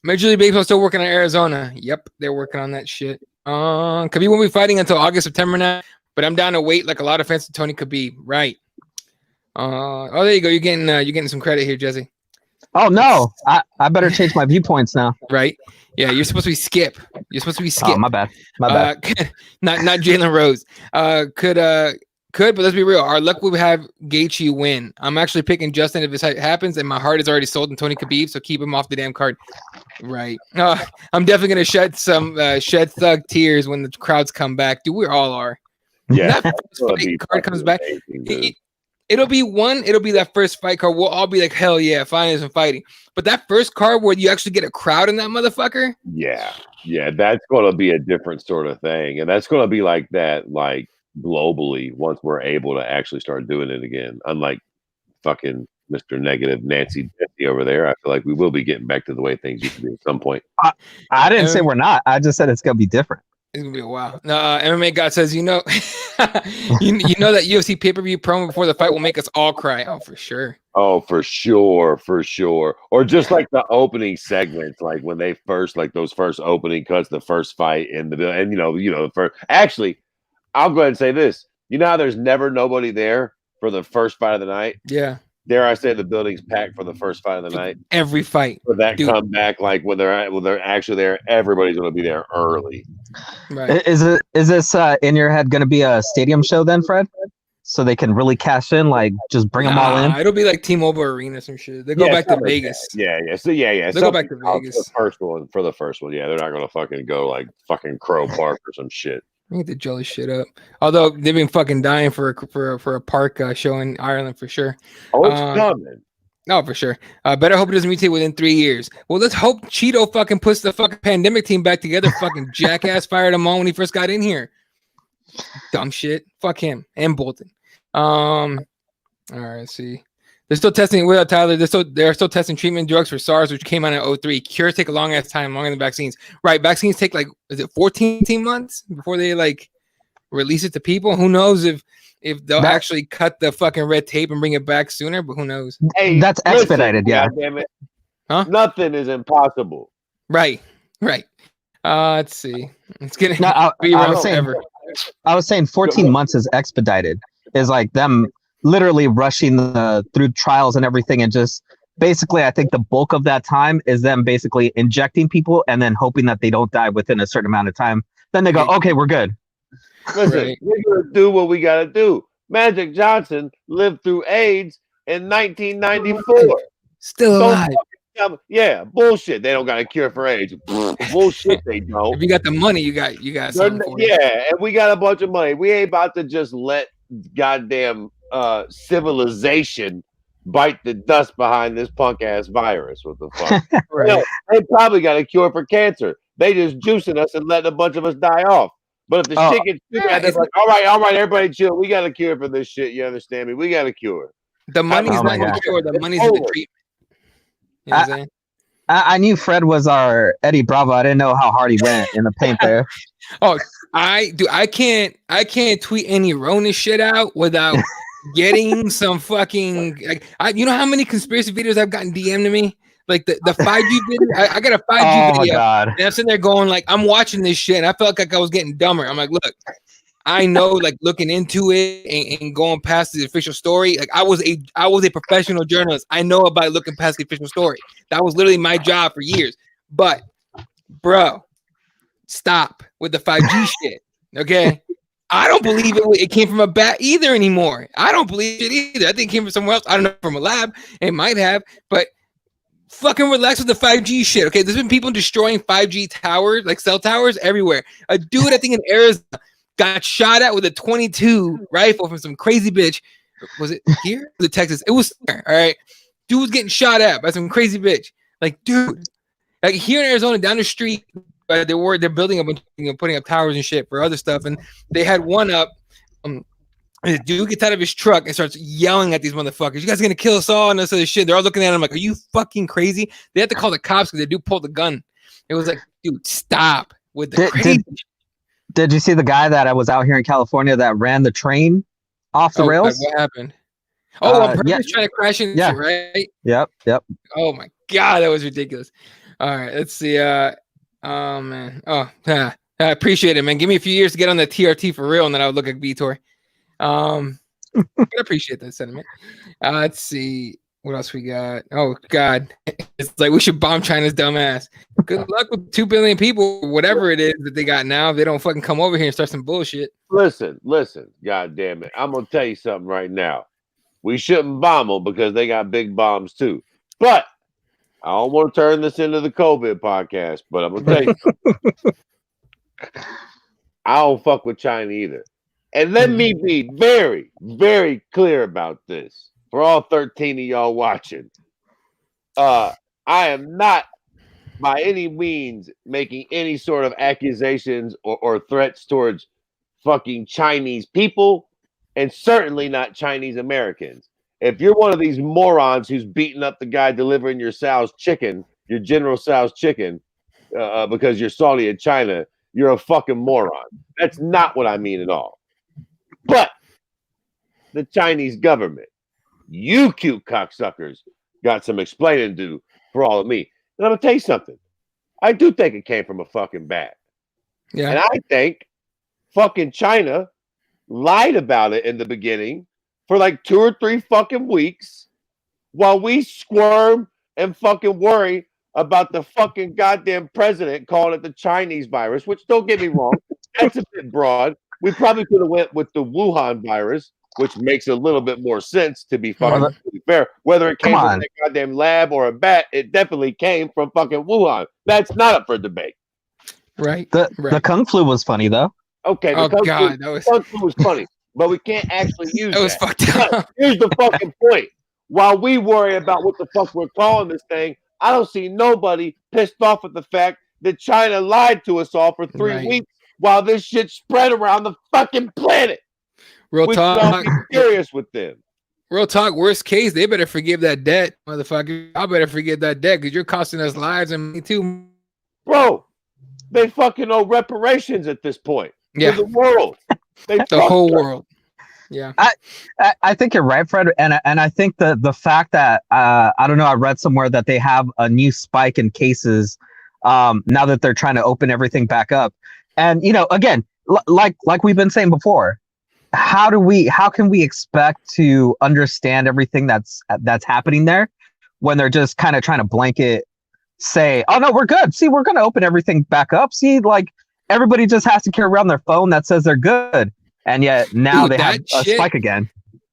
Major League Baseball still working on Arizona. Yep, they're working on that shit. Khabib won't be fighting until August, September now. But I'm down to wait like a lot of fans to Tony Khabib. Right. Oh, there you go. You're getting some credit here, Jesse. Oh no, I better change my viewpoints now. Right. Yeah, you're supposed to be Skip. Oh, my bad. Not Jalen Rose. Could, but let's be real. Our luck would have Gaethje win. I'm actually picking Justin if this happens, and my heart is already sold in Tony Khabib, so keep him off the damn card. Right. I'm definitely gonna shed some thug tears when the crowds come back. Dude, we all are. Yeah. That fight card comes back. It'll be that first fight card. We'll all be like, hell yeah, finally some fighting. But that first card where you actually get a crowd in that motherfucker. Yeah, that's going to be a different sort of thing, and that's going to be like that, like globally once we're able to actually start doing it again. Unlike fucking Mr. Negative Nancy over there, I feel like we will be getting back to the way things used to be at some point. I didn't say we're not. I just said it's going to be different. It's gonna be a while. No, MMA God says, you know, you know that UFC pay-per-view promo before the fight will make us all cry. Oh, for sure. Oh, for sure. Or just like the opening segments, like when they first, like those first opening cuts, the first fight in the, and you know, first. Actually, I'll go ahead and say this. You know how there's never nobody there for the first fight of the night? Yeah. Dare I say the building's packed for the first fight of the night? Every fight. For that comeback, like when they're actually there, everybody's going to be there early. Right. Is this in your head going to be a stadium show then, Fred? So they can really cash in, like just bring them all in. It'll be like T-Mobile Arena, some shit. They go back to Vegas. Yeah. So they go back to Vegas. For the first one, yeah, they're not going to fucking go like fucking Crow Park or some shit. I need to jelly shit up. Although they've been fucking dying for a park show in Ireland for sure. Oh, it's coming. No, for sure. Better hope it doesn't mutate within 3 years. Well, let's hope Cheeto fucking puts the fucking pandemic team back together. Fucking jackass fired him on when he first got in here. Dumb shit. Fuck him and Bolton. All right, let's see. They're still testing without Tyler. They're still testing treatment drugs for SARS, which came out in 2003. Cures take a long ass time, longer than vaccines. Right, vaccines take like 14 months before they like release it to people. Who knows if they'll actually cut the fucking red tape and bring it back sooner? But who knows? Hey, that's expedited, yeah. Damn it. Huh? Nothing is impossible. Right. Let's see. It's gonna be around forever. I was saying 14 months is expedited. Is like them literally rushing through trials and everything, and just basically I think the bulk of that time is them basically injecting people and then hoping that they don't die within a certain amount of time. Then they go, okay, we're good. Listen, we're gonna do what we gotta do. Magic Johnson lived through AIDS in 1994. Still alive. Yeah, bullshit. They don't got a cure for AIDS. Bullshit, they don't. If you got the money, you got something for it. Yeah, and we got a bunch of money. We ain't about to just let goddamn civilization bite the dust behind this punk ass virus. What the fuck? Right. They probably got a cure for cancer. They just juicing us and letting a bunch of us die off. But if the Oh, shit gets too bad, they're like, all right, everybody chill. We got a cure for this shit. You understand me? We got a cure. The money's Oh my not in the God. cure. The It's money's in the over. treatment. You know what I'm saying? I knew Fred was our Eddie Bravo. I didn't know how hard he went in the paint there. Oh, I can't tweet any Rona shit out without getting some fucking like you know how many conspiracy videos I've gotten DM'd to me? Like the 5G video. I got a 5G Oh my video. God. And I'm sitting there going like, I'm watching this shit, and I felt like I was getting dumber. I'm like, look, I know, like looking into it and going past the official story. Like I was a professional journalist. I know about looking past the official story. That was literally my job for years. But bro, stop with the 5G shit. Okay. I don't believe it came from a bat either anymore. I don't believe it either. I think it came from somewhere else. I don't know, from a lab. It might have, but fucking relax with the 5G shit. Okay. There's been people destroying 5G towers, like cell towers everywhere. A dude, I think in Arizona, got shot at with a 22 rifle from some crazy bitch. Was it here? The Texas? It was there. All right. Dude was getting shot at by some crazy bitch. Like, dude, like here in Arizona, down the street, they're building a bunch, putting up towers and shit for other stuff, and they had one up. The dude gets out of his truck and starts yelling at these motherfuckers. You guys are gonna kill us all and this other shit. They're all looking at him like, "Are you fucking crazy?" They had to call the cops because the dude pulled the gun. It was like, dude, stop with the crazy. Did you see the guy that was out here in California that ran the train off the rails? What happened? Oh, on purpose, yeah. trying to crash into it, right? Yep. Oh my God, that was ridiculous. All right, let's see. Oh man. Oh, I appreciate it, man. Give me a few years to get on the TRT for real, and then I would look at Vitor. I appreciate that sentiment. Let's see what else we got. Oh God, it's like we should bomb China's dumbass. Good luck with 2 billion people, whatever it is that they got now. If they don't fucking come over here and start some bullshit. Listen. God damn it. I'm gonna tell you something right now. We shouldn't bomb them because they got big bombs too. But I don't want to turn this into the COVID podcast, but I'm gonna tell you something. I don't fuck with China either. And let me be very, very clear about this for all 13 of y'all watching. I am not by any means making any sort of accusations or threats towards fucking Chinese people, and certainly not Chinese Americans. If you're one of these morons who's beating up the guy delivering your Sal's chicken, your General Sal's chicken, because you're salty in China, you're a fucking moron. That's not what I mean at all. But the Chinese government, you cute cocksuckers, got some explaining to do for all of me. And I'm going to tell you something. I do think it came from a fucking bat. Yeah. And I think fucking China lied about it in the beginning for like 2 or 3 fucking weeks while we squirm and fucking worry about the fucking goddamn president calling it the Chinese virus, which don't get me wrong, that's a bit broad. We probably could have went with the Wuhan virus, which makes a little bit more sense, to be fucking fair. Whether it came from that goddamn lab or a bat, it definitely came from fucking Wuhan. That's not up for debate. Right. The Kung Flu was funny though. Okay. Oh God, Kung Flu was funny, but we can't actually use that. That was fucked up. But here's the fucking point. While we worry about what the fuck we're calling this thing, I don't see nobody pissed off at the fact that China lied to us all for 3 weeks while this shit spread around the fucking planet. Real we talk. should all be serious with them. Real talk. Worst case, they better forgive that debt, motherfucker. I better forgive that debt because you're costing us lives and me too, bro. They fucking owe reparations at this point. Yeah, to the world. The whole world. Yeah, I think you're right, Fred, and I think the fact that I don't know, I read somewhere that they have a new spike in cases now that they're trying to open everything back up, and you know, again, like we've been saying before, how can we expect to understand everything that's happening there when they're just kind of trying to blanket say, oh no, we're good. See, we're going to open everything back up. See, like everybody just has to carry around their phone that says they're good. And yet now they have a spike again.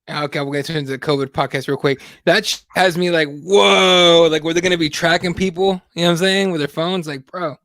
Okay, we're going to turn to the COVID podcast real quick. That has me like, whoa, like were they going to be tracking people, you know what I'm saying, with their phones? Like, bro,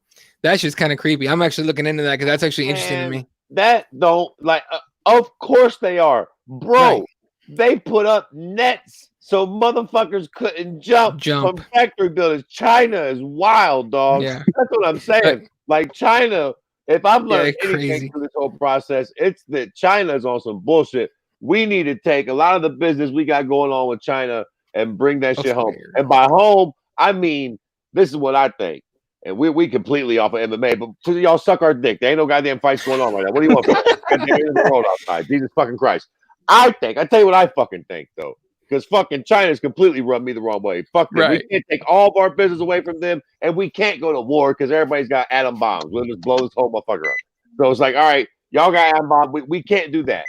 that's just kind of creepy. I'm actually looking into that because that's actually interesting to me. That don't, like, of course they are. Bro, they put up nets so motherfuckers couldn't jump from factory buildings. China is wild, dog. Yeah. That's what I'm saying. Like China, if I've learned anything crazy through this whole process, it's that China's on some bullshit. We need to take a lot of the business we got going on with China and bring that shit home. And by home, I mean, this is what I think. And we completely off of MMA, but y'all suck our dick. There ain't no goddamn fights going on right now. What do you want from us? Goddamn in the world outside. Jesus fucking Christ. I tell you what I fucking think, though. Because fucking China's completely rubbed me the wrong way. Fuck them. Right. We can't take all of our business away from them, and we can't go to war because everybody's got atom bombs. We'll just blow this whole motherfucker up. So it's like, all right, y'all got atom bombs. We can't do that.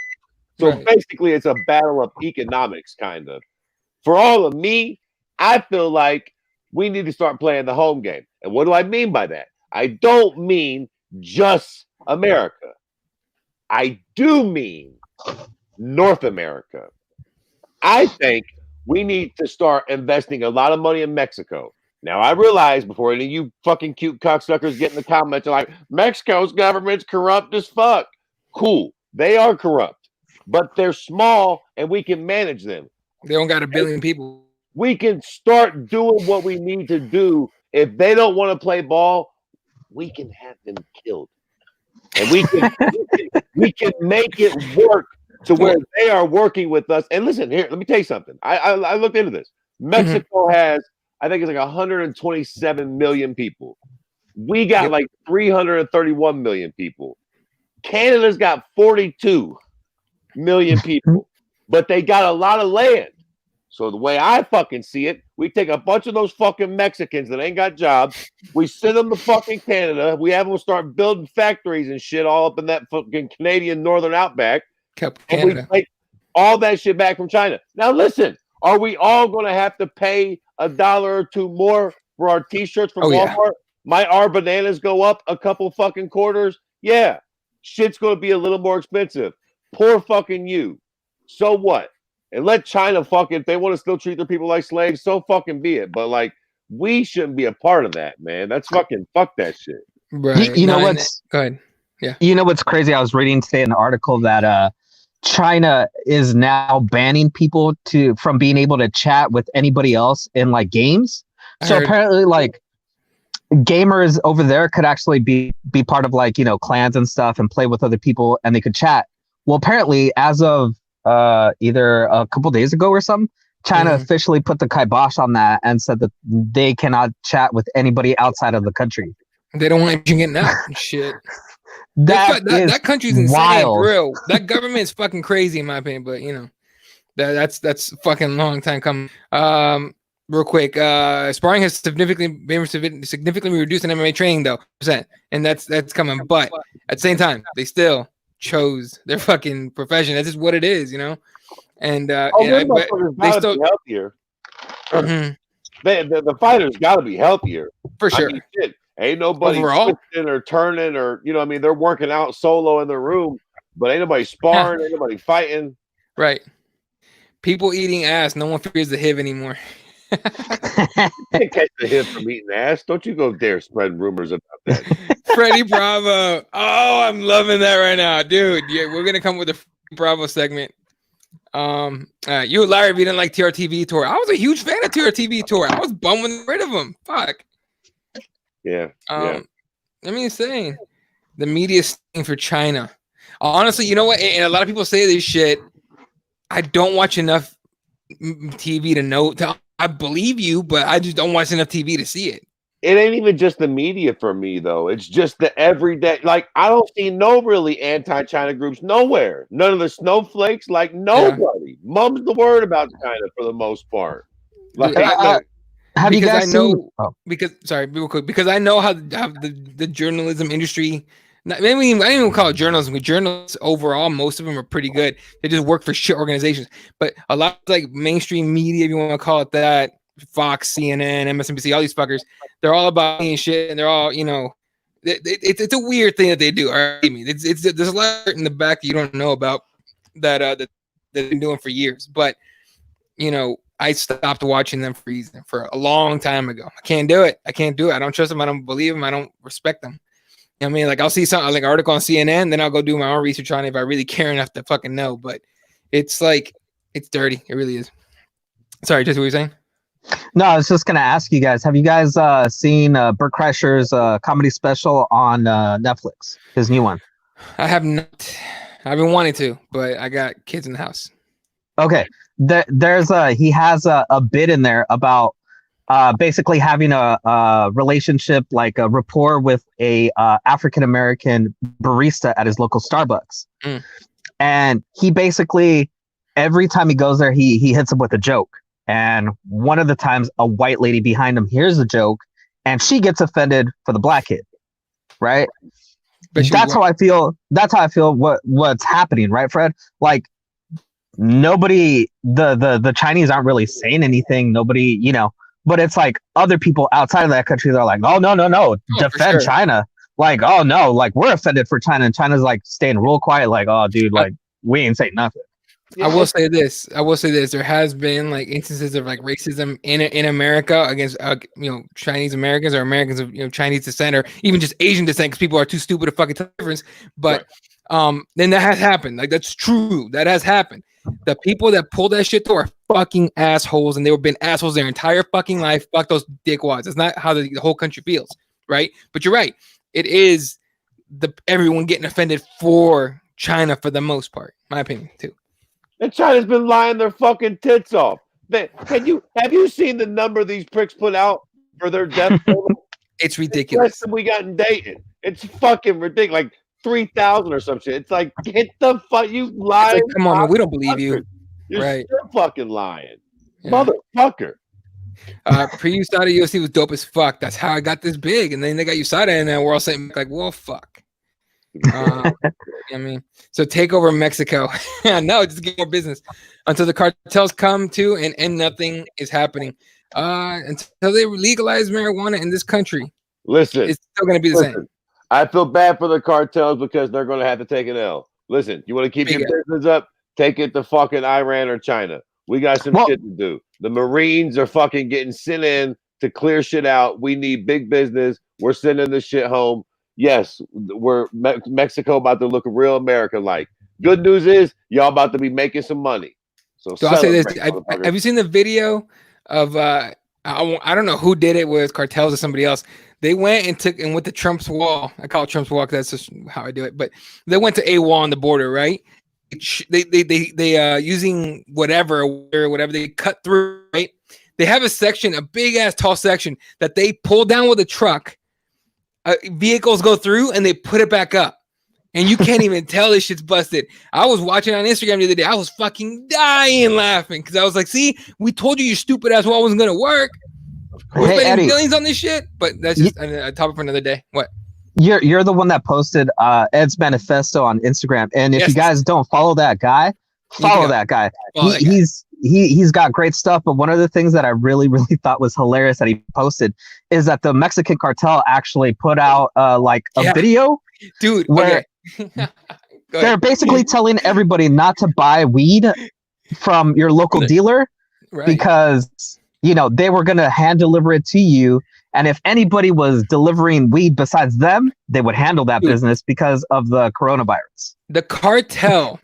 So basically, it's a battle of economics, kind of. For all of me, I feel like we need to start playing the home game. And what do I mean by that? I don't mean just America. I do mean North America. I think we need to start investing a lot of money in Mexico. Now, I realize before any of you fucking cute cocksuckers get in the comments, are like, Mexico's government's corrupt as fuck. Cool. They are corrupt, but they're small and we can manage them. They don't got 1 billion people. We can start doing what we need to do. If they don't want to play ball, we can have them killed. And we can make it work to where they are working with us. And listen, here, let me tell you something. I looked into this. Mexico has, I think it's like 127 million people. We got like 331 million people. Canada's got 42 million people, but they got a lot of land. So the way I fucking see it, we take a bunch of those fucking Mexicans that ain't got jobs. We send them to fucking Canada. We have them start building factories and shit all up in that fucking Canadian northern outback. And we take all that shit back from China. Now listen, are we all going to have to pay $1 or $2 more for our t-shirts from Walmart? Yeah. Might our bananas go up a couple fucking quarters? Yeah. Shit's going to be a little more expensive. Poor fucking you. So what? And let China fucking, if they want to still treat their people like slaves, so fucking be it. But like, we shouldn't be a part of that, man. That's fucking fuck that shit. Right. You know what's go ahead. Yeah. You know what's crazy? I was reading today an article that China is now banning people from being able to chat with anybody else in like games. So apparently, like gamers over there could actually be part of like, you know, clans and stuff and play with other people and they could chat. Well, apparently, as of either a couple days ago or something, China officially put the kibosh on that and said that they cannot chat with anybody outside of the country. They don't want you getting out and shit. That country's insane, wild. Real. That government is fucking crazy in my opinion, but you know, that's fucking long time coming. Real quick, sparring has significantly reduced in MMA training though, and that's coming. But at the same time, they still chose their fucking profession. That's just what it is, you know. And they still be healthier. The fighters got to be healthier for sure. I mean, shit, ain't nobody twisting or turning or you know. I mean, they're working out solo in their room, but ain't nobody sparring, ain't nobody fighting. Right. People eating ass. No one fears the HIV anymore. You can't catch the HIV from eating ass. Don't you go dare spread rumors about that. Freddie Bravo. Oh, I'm loving that right now, dude. Yeah, we're gonna come with a Bravo segment. You a liar if you didn't like TRTV Tour. I was a huge fan of TRTV Tour. I was bummed when they got rid of him. Fuck. Yeah. I mean, insane. The media sting for China. Honestly, you know what? And a lot of people say this shit. I don't watch enough TV to know. I believe you, but I just don't watch enough TV to see it. It ain't even just the media for me, though. It's just the everyday. Like, I don't see no really anti-China groups nowhere. None of the snowflakes. Like, nobody. Mum's the word about China for the most part. Like, have you guys seen? Because I know how the journalism industry. Maybe I didn't even call it journalism. Because journalists overall, most of them are pretty good. They just work for shit organizations. But a lot of like mainstream media, if you want to call it that, Fox, CNN, MSNBC, all these fuckers, they're all about me and shit, and they're all, you know, it's a weird thing that they do. I mean, there's a lot in the back you don't know about that they've been doing for years. But you know, I stopped watching them for a long time ago. I can't do it. I don't trust them. I don't believe them. I don't respect them. You know what I mean? Like I'll see something like an article on CNN, then I'll go do my own research on it if I really care enough to fucking know. But it's like it's dirty. It really is. Sorry, just what you saying? No, I was just gonna ask you guys. Have you guys seen Bert Kreischer's comedy special on Netflix? His new one. I have not. I've been wanting to, but I got kids in the house. Okay, he has a bit in there about basically having a relationship, like a rapport with a African American barista at his local Starbucks, and he basically every time he goes there, he hits him with a joke. And one of the times, a white lady behind him hears the joke, and she gets offended for the black kid, right? That's how I feel. That's how I feel. What's happening, right, Fred? Like nobody, the Chinese aren't really saying anything. Nobody, but it's like other people outside of that country. They're like, oh no, defend China. Like, oh no, like we're offended for China, and China's like staying real quiet. Like, oh dude, like we ain't saying nothing. I will say this. There has been like instances of like racism in America against Chinese Americans or Americans of Chinese descent or even just Asian descent because people are too stupid to fucking tell the difference. But then that has happened. Like that's true. That has happened. The people that pull that shit though are fucking assholes, and they were been assholes their entire fucking life. Fuck those dickwads. That's not how the whole country feels, right? But you're right. It is everyone getting offended for China for the most part. My opinion too. And China's been lying their fucking tits off. Have you seen the number these pricks put out for their death total? It's ridiculous. It's less than we got in Dayton. It's fucking ridiculous. Like 3,000 or some shit. It's like, get the fuck, you lying. Like, come on, man, we don't believe you. You're right. still fucking lying. Yeah. Motherfucker. Pre-USADA UFC was dope as fuck. That's how I got this big. And then they got USADA, and then we're all saying like, well, fuck. So take over Mexico. No, just get more business until the cartels come to and nothing is happening until they legalize marijuana in this country. Listen, it's still going to be the same. I feel bad for the cartels because they're going to have to take an L. Listen, you want to keep your business up? Take it to fucking Iran or China. We got some shit to do. The Marines are fucking getting sent in to clear shit out. We need big business. We're sending the shit home. Yes, we're Mexico about to look real American-like. Good news is y'all about to be making some money. So I'll say this: have you seen the video of I don't know who did it with cartels or somebody else? They went and went to Trump's wall. I call it Trump's wall because that's just how I do it. But they went to a wall on the border, right? They using whatever they cut through, right? They have a section, a big ass tall section that they pull down with a truck. Vehicles go through and they put it back up, and you can't even tell this shit's busted. I was watching on Instagram the other day. I was fucking dying laughing because I was like, "See, we told you your stupid ass wall wasn't gonna work. We're spending millions on this shit." But that's just a topic for another day. What? You're the one that posted Ed's manifesto on Instagram, and if you guys don't follow that guy, follow that guy. He's got great stuff, but one of the things that I really thought was hilarious that he posted is that the Mexican cartel actually put out like a video, dude, where they're basically telling everybody not to buy weed from your local dealer because they were gonna hand deliver it to you, and if anybody was delivering weed besides them, they would handle that business because of the coronavirus. The cartel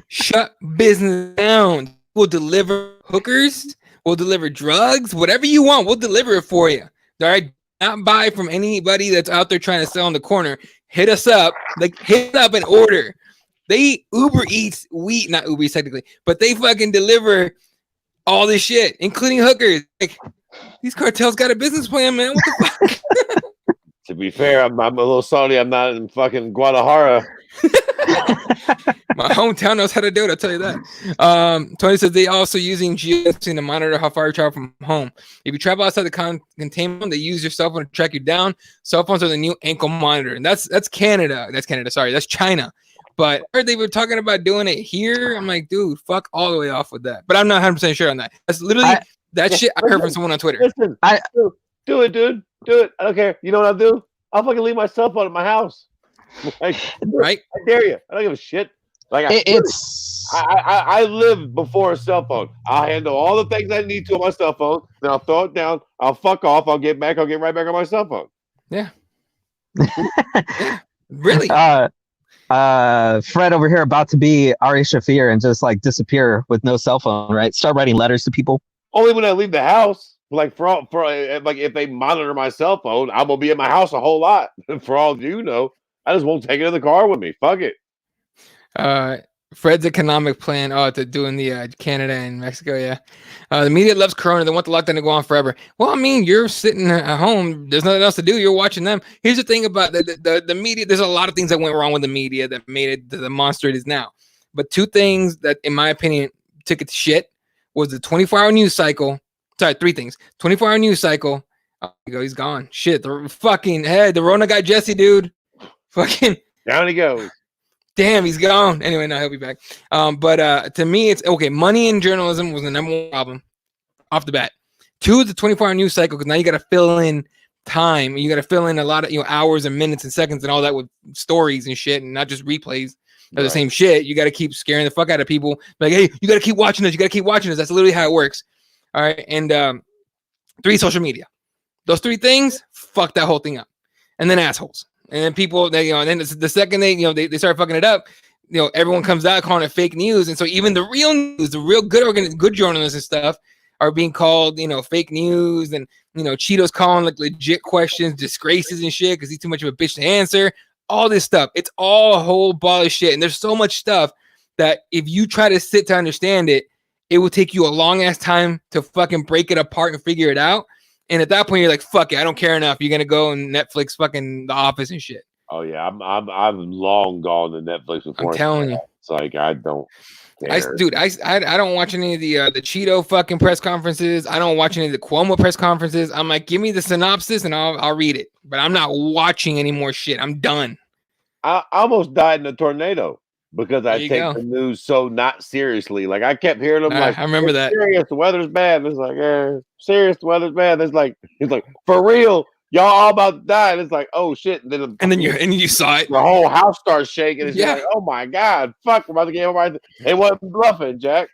shut business down. We'll deliver hookers. We'll deliver drugs. Whatever you want, we'll deliver it for you. All right? Not buy from anybody that's out there trying to sell on the corner. Hit us up. Hit up and order. They Uber Eats wheat, not Uber Eats technically, but they fucking deliver all this shit, including hookers. Like, these cartels got a business plan, man. What the fuck? To be fair, I'm a little salty. I'm not in fucking Guadalajara. My hometown knows how to do it, I'll tell you that. Tony says they also using geofencing to monitor how far you travel from home. If you travel outside the containment, they use your cell phone to track you down. Cell phones are the new ankle monitor, and that's Canada. That's Canada. Sorry, that's China. But I heard they were talking about doing it here. I'm like, dude, fuck all the way off with that. But I'm not 100% sure on that. That's literally that shit I heard from someone on Twitter. Listen, do it, dude. Do it. I don't care. You know what I'll do? I'll fucking leave my cell phone at my house. Like, right? I dare you. I don't give a shit. Like I live before a cell phone. I'll handle all the things I need to on my cell phone. Then I'll throw it down. I'll fuck off. I'll get back. I'll get right back on my cell phone. Yeah. Yeah. Really? Fred over here about to be Ari Shafir and just like disappear with no cell phone, right? Start writing letters to people. Only when I leave the house. Like like if they monitor my cell phone, I'm gonna be in my house a whole lot. For all you know, I just won't take it in the car with me. Fuck it. Fred's economic plan. Oh, to doing the Canada and Mexico. Yeah, the media loves Corona. They want the lockdown to go on forever. Well, I mean, you're sitting at home. There's nothing else to do. You're watching them. Here's the thing about the media. There's a lot of things that went wrong with the media that made it the monster it is now. But two things that, in my opinion, took it to shit was the 24-hour news cycle. Sorry, three things. 24-hour news cycle. Oh, he's gone. Shit, the fucking head. The Rona guy, Jesse, dude. Fucking down he goes. Damn, he's gone. Anyway, no, he'll be back. But to me, it's okay. Money in journalism was the number one problem off the bat. Two, the 24-hour news cycle, because now you got to fill in time. You got to fill in a lot of hours and minutes and seconds and all that with stories and shit, and not just replays of the same shit. You got to keep scaring the fuck out of people. Like, hey, you got to keep watching this. You got to keep watching this. That's literally how it works. All right, and three, social media. Those three things fuck that whole thing up. And then assholes. And then people, and then the second they start fucking it up, everyone comes out calling it fake news. And so even the real news, the real good journalists and stuff are being called, fake news. And, Cheeto's calling like legit questions, disgraces and shit because he's too much of a bitch to answer. All this stuff. It's all a whole ball of shit. And there's so much stuff that if you try to sit to understand it, it will take you a long ass time to fucking break it apart and figure it out. And at that point, you're like, "Fuck it, I don't care enough." You're gonna go and Netflix, fucking The Office and shit. Oh yeah, I'm long gone to Netflix before. I'm telling you, it's like I don't. Care. I don't watch any of the Cheeto fucking press conferences. I don't watch any of the Cuomo press conferences. I'm like, give me the synopsis and I'll read it. But I'm not watching any more shit. I'm done. I almost died in a tornado because I take the news so not seriously. Like I kept hearing them like, I remember that. Serious, the weather's bad. And it's like, serious, the weather's bad. It's like for real, y'all all about to die. And it's like, oh shit. And then you saw it. The whole house starts shaking. It's like, oh my god, fuck, we're about to get everybody. They wasn't bluffing, Jack.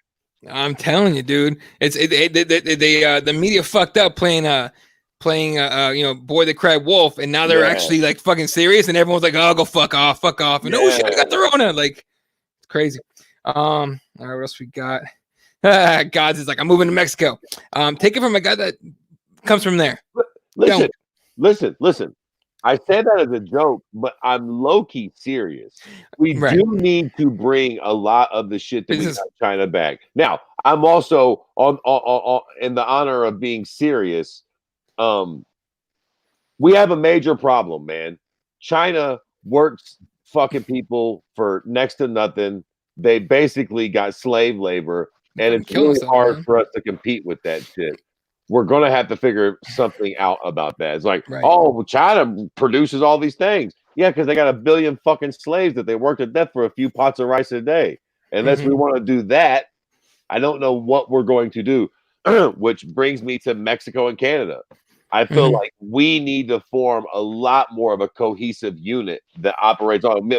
I'm telling you, dude. The media fucked up playing Boy the Cried Wolf, and now they're actually like fucking serious, and everyone's like, oh, go fuck off, and oh shit, I got the Rona. Like, it's crazy. All right, what else we got? Gods is like, I'm moving to Mexico. Take it from a guy that comes from there. Listen. I said that as a joke, but I'm low-key serious. We do need to bring a lot of the shit that we got China back. Now, I'm also on in the honor of being serious. We have a major problem, man. China works fucking people for next to nothing. They basically got slave labor, and it's really hard for us to compete with that shit. We're gonna have to figure something out about that. It's like, oh, well, China produces all these things. Yeah, because they got 1 billion fucking slaves that they work to death for a few pots of rice a day. Unless we want to do that, I don't know what we're going to do. Which brings me to Mexico and Canada. I feel like we need to form a lot more of a cohesive unit that operates on.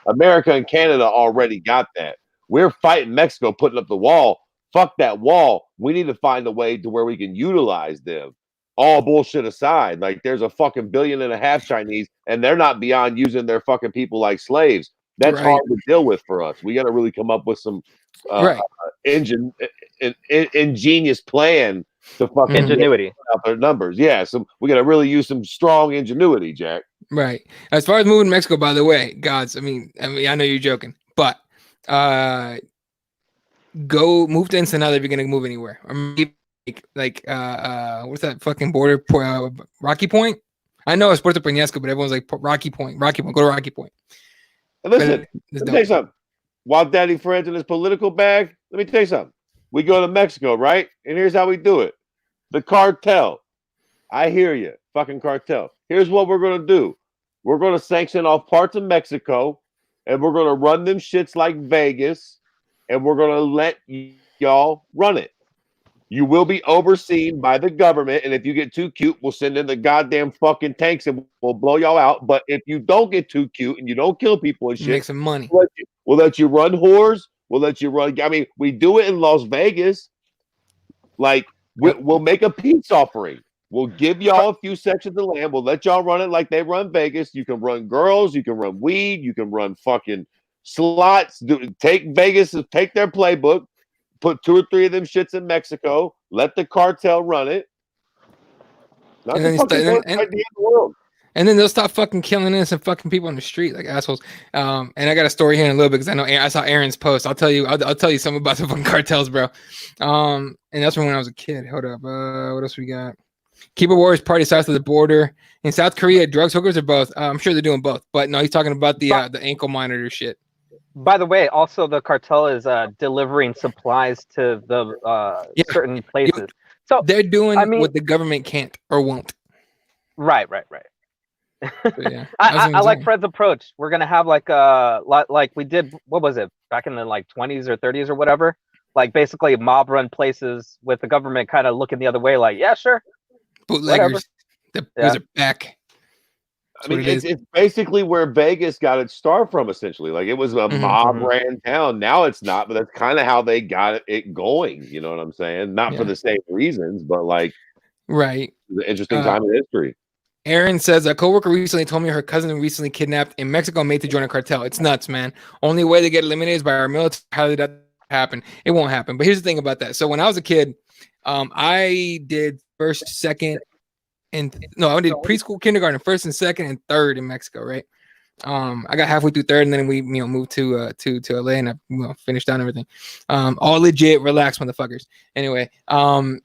America and Canada already got that. We're fighting Mexico, putting up the wall. Fuck that wall. We need to find a way to where we can utilize them. All bullshit aside, like there's a fucking 1.5 billion Chinese, and they're not beyond using their fucking people like slaves. That's hard to deal with for us. We got to really come up with some ingenious plan to fucking ingenuity out their numbers. Yeah, so we got to really use some strong ingenuity, Jack. Right. As far as moving to Mexico, by the way, gods. I mean, I know you're joking, but go move to Ensenada if you're gonna move anywhere, or maybe like what's that fucking border? Rocky Point. I know it's Puerto Peñasco, but everyone's like Rocky Point. Go to Rocky Point. And listen, let me tell you something. While Daddy Fred's in his political bag, let me tell you something. We go to Mexico, right? And here's how we do it. The cartel. I hear you. Fucking cartel. Here's what we're going to do. We're going to sanction off parts of Mexico, and we're going to run them shits like Vegas, and we're going to let y'all run it. You will be overseen by the government, and if you get too cute, we'll send in the goddamn fucking tanks and we'll blow y'all out. But if you don't get too cute and you don't kill people and shit, make some money. We'll let you run whores. We'll let you run. I mean, we do it in Las Vegas. Like, we'll make a peace offering. We'll give y'all a few sections of land. We'll let y'all run it like they run Vegas. You can run girls. You can run weed. You can run fucking slots. Take Vegas, take their playbook. put 2 or 3 of them shits in Mexico, let the cartel run it. Not And the then, fucking worst idea in the world. and then they'll stop fucking killing innocent fucking people on the street like assholes. And I got a story here in a little bit because I know I saw Aaron's post. I'll tell you something about the fucking cartels, bro. And that's from when I was a kid. Hold up. What else we got? Keyboard warriors party south of the border in South Korea. Drugs, hookers, or both? I'm sure they're doing both, but no, he's talking about the ankle monitor shit. By the way, also the cartel is delivering supplies to the certain places. So they're doing what the government can't or won't. Right. Yeah, I like Fred's approach. We're gonna have like we did. What was it back in the 20s or 30s or whatever? Like basically mob run places with the government kind of looking the other way. Like, yeah, sure. Bootleggers. The boys are back. I mean, it's basically where Vegas got its start from, essentially. Like, it was a mob ran town. Now it's not, but that's kind of how they got it going. You know what I'm saying? Not for the same reasons, but like, right. The interesting time in history. Aaron says a coworker recently told me her cousin recently kidnapped in Mexico, made to join a cartel. It's nuts, man. Only way they get eliminated is by our military. How did that happen? It won't happen. But here's the thing about that. So when I was a kid, I did first, second, I did preschool, kindergarten, first and second and third in Mexico, right? I got halfway through third, and then we moved to LA, and I finished down everything. All legit, relaxed motherfuckers. Anyway, I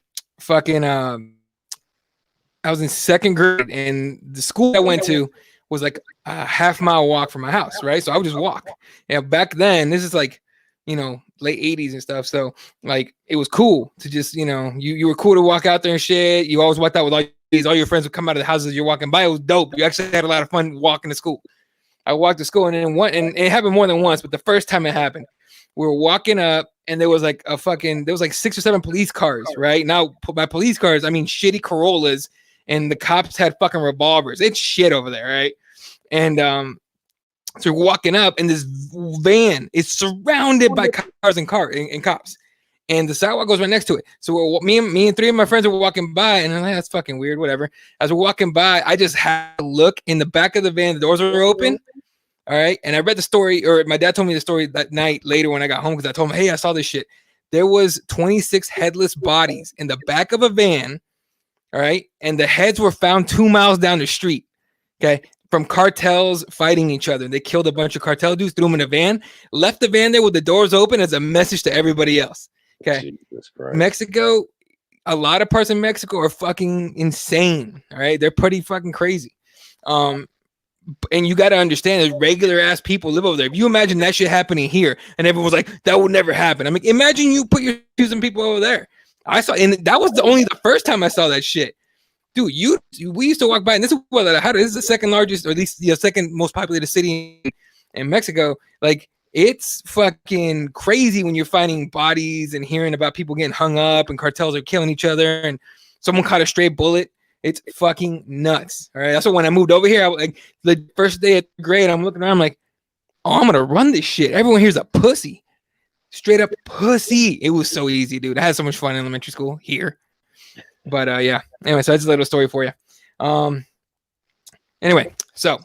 was in second grade, and the school I went to was like a half-mile walk from my house, right? So I would just walk. Back then, this is like, late 80s and stuff. So like, it was cool to just, you were cool to walk out there and shit. You always walked out with all your friends would come out of the houses you're walking by. It was dope. You actually had a lot of fun walking to school. I walked to school, and it happened more than once, but the first time it happened, we were walking up, and there was like there was like 6 or 7 police cars, right? Now, by police cars, I mean shitty Corollas, and the cops had fucking revolvers. It's shit over there, right? And so we're walking up, and this van is surrounded by cars and cops. And the sidewalk goes right next to it. So me and 3 of my friends were walking by, and I'm like, that's fucking weird, whatever. As we're walking by, I just had to look in the back of the van. The doors were open. All right. And I read the story, or my dad told me the story that night later when I got home, because I told him, hey, I saw this shit. There was 26 headless bodies in the back of a van. All right. And the heads were found 2 miles down the street. Okay. From cartels fighting each other. They killed a bunch of cartel dudes, threw them in a van, left the van there with the doors open as a message to everybody else. Okay. Mexico, a lot of parts of Mexico are fucking insane. All right. They're pretty fucking crazy. And you got to understand, there's regular ass people live over there. If you imagine that shit happening here, and everyone's like, that would never happen. I mean, imagine you put your shoes on people over there. And that was only the first time I saw that shit. Dude, we used to walk by, and this is this is the second largest, or at least the second most populated city in Mexico. Like, it's fucking crazy when you're finding bodies and hearing about people getting hung up and cartels are killing each other and someone caught a stray bullet. It's fucking nuts. All right. That's why when I moved over here, the first day at grade, I'm looking around, I'm like, oh, I'm gonna run this shit. Everyone here's a pussy. Straight up pussy. It was so easy, dude. I had so much fun in elementary school here. But yeah. Anyway, so that's a little story for you. Anyway, so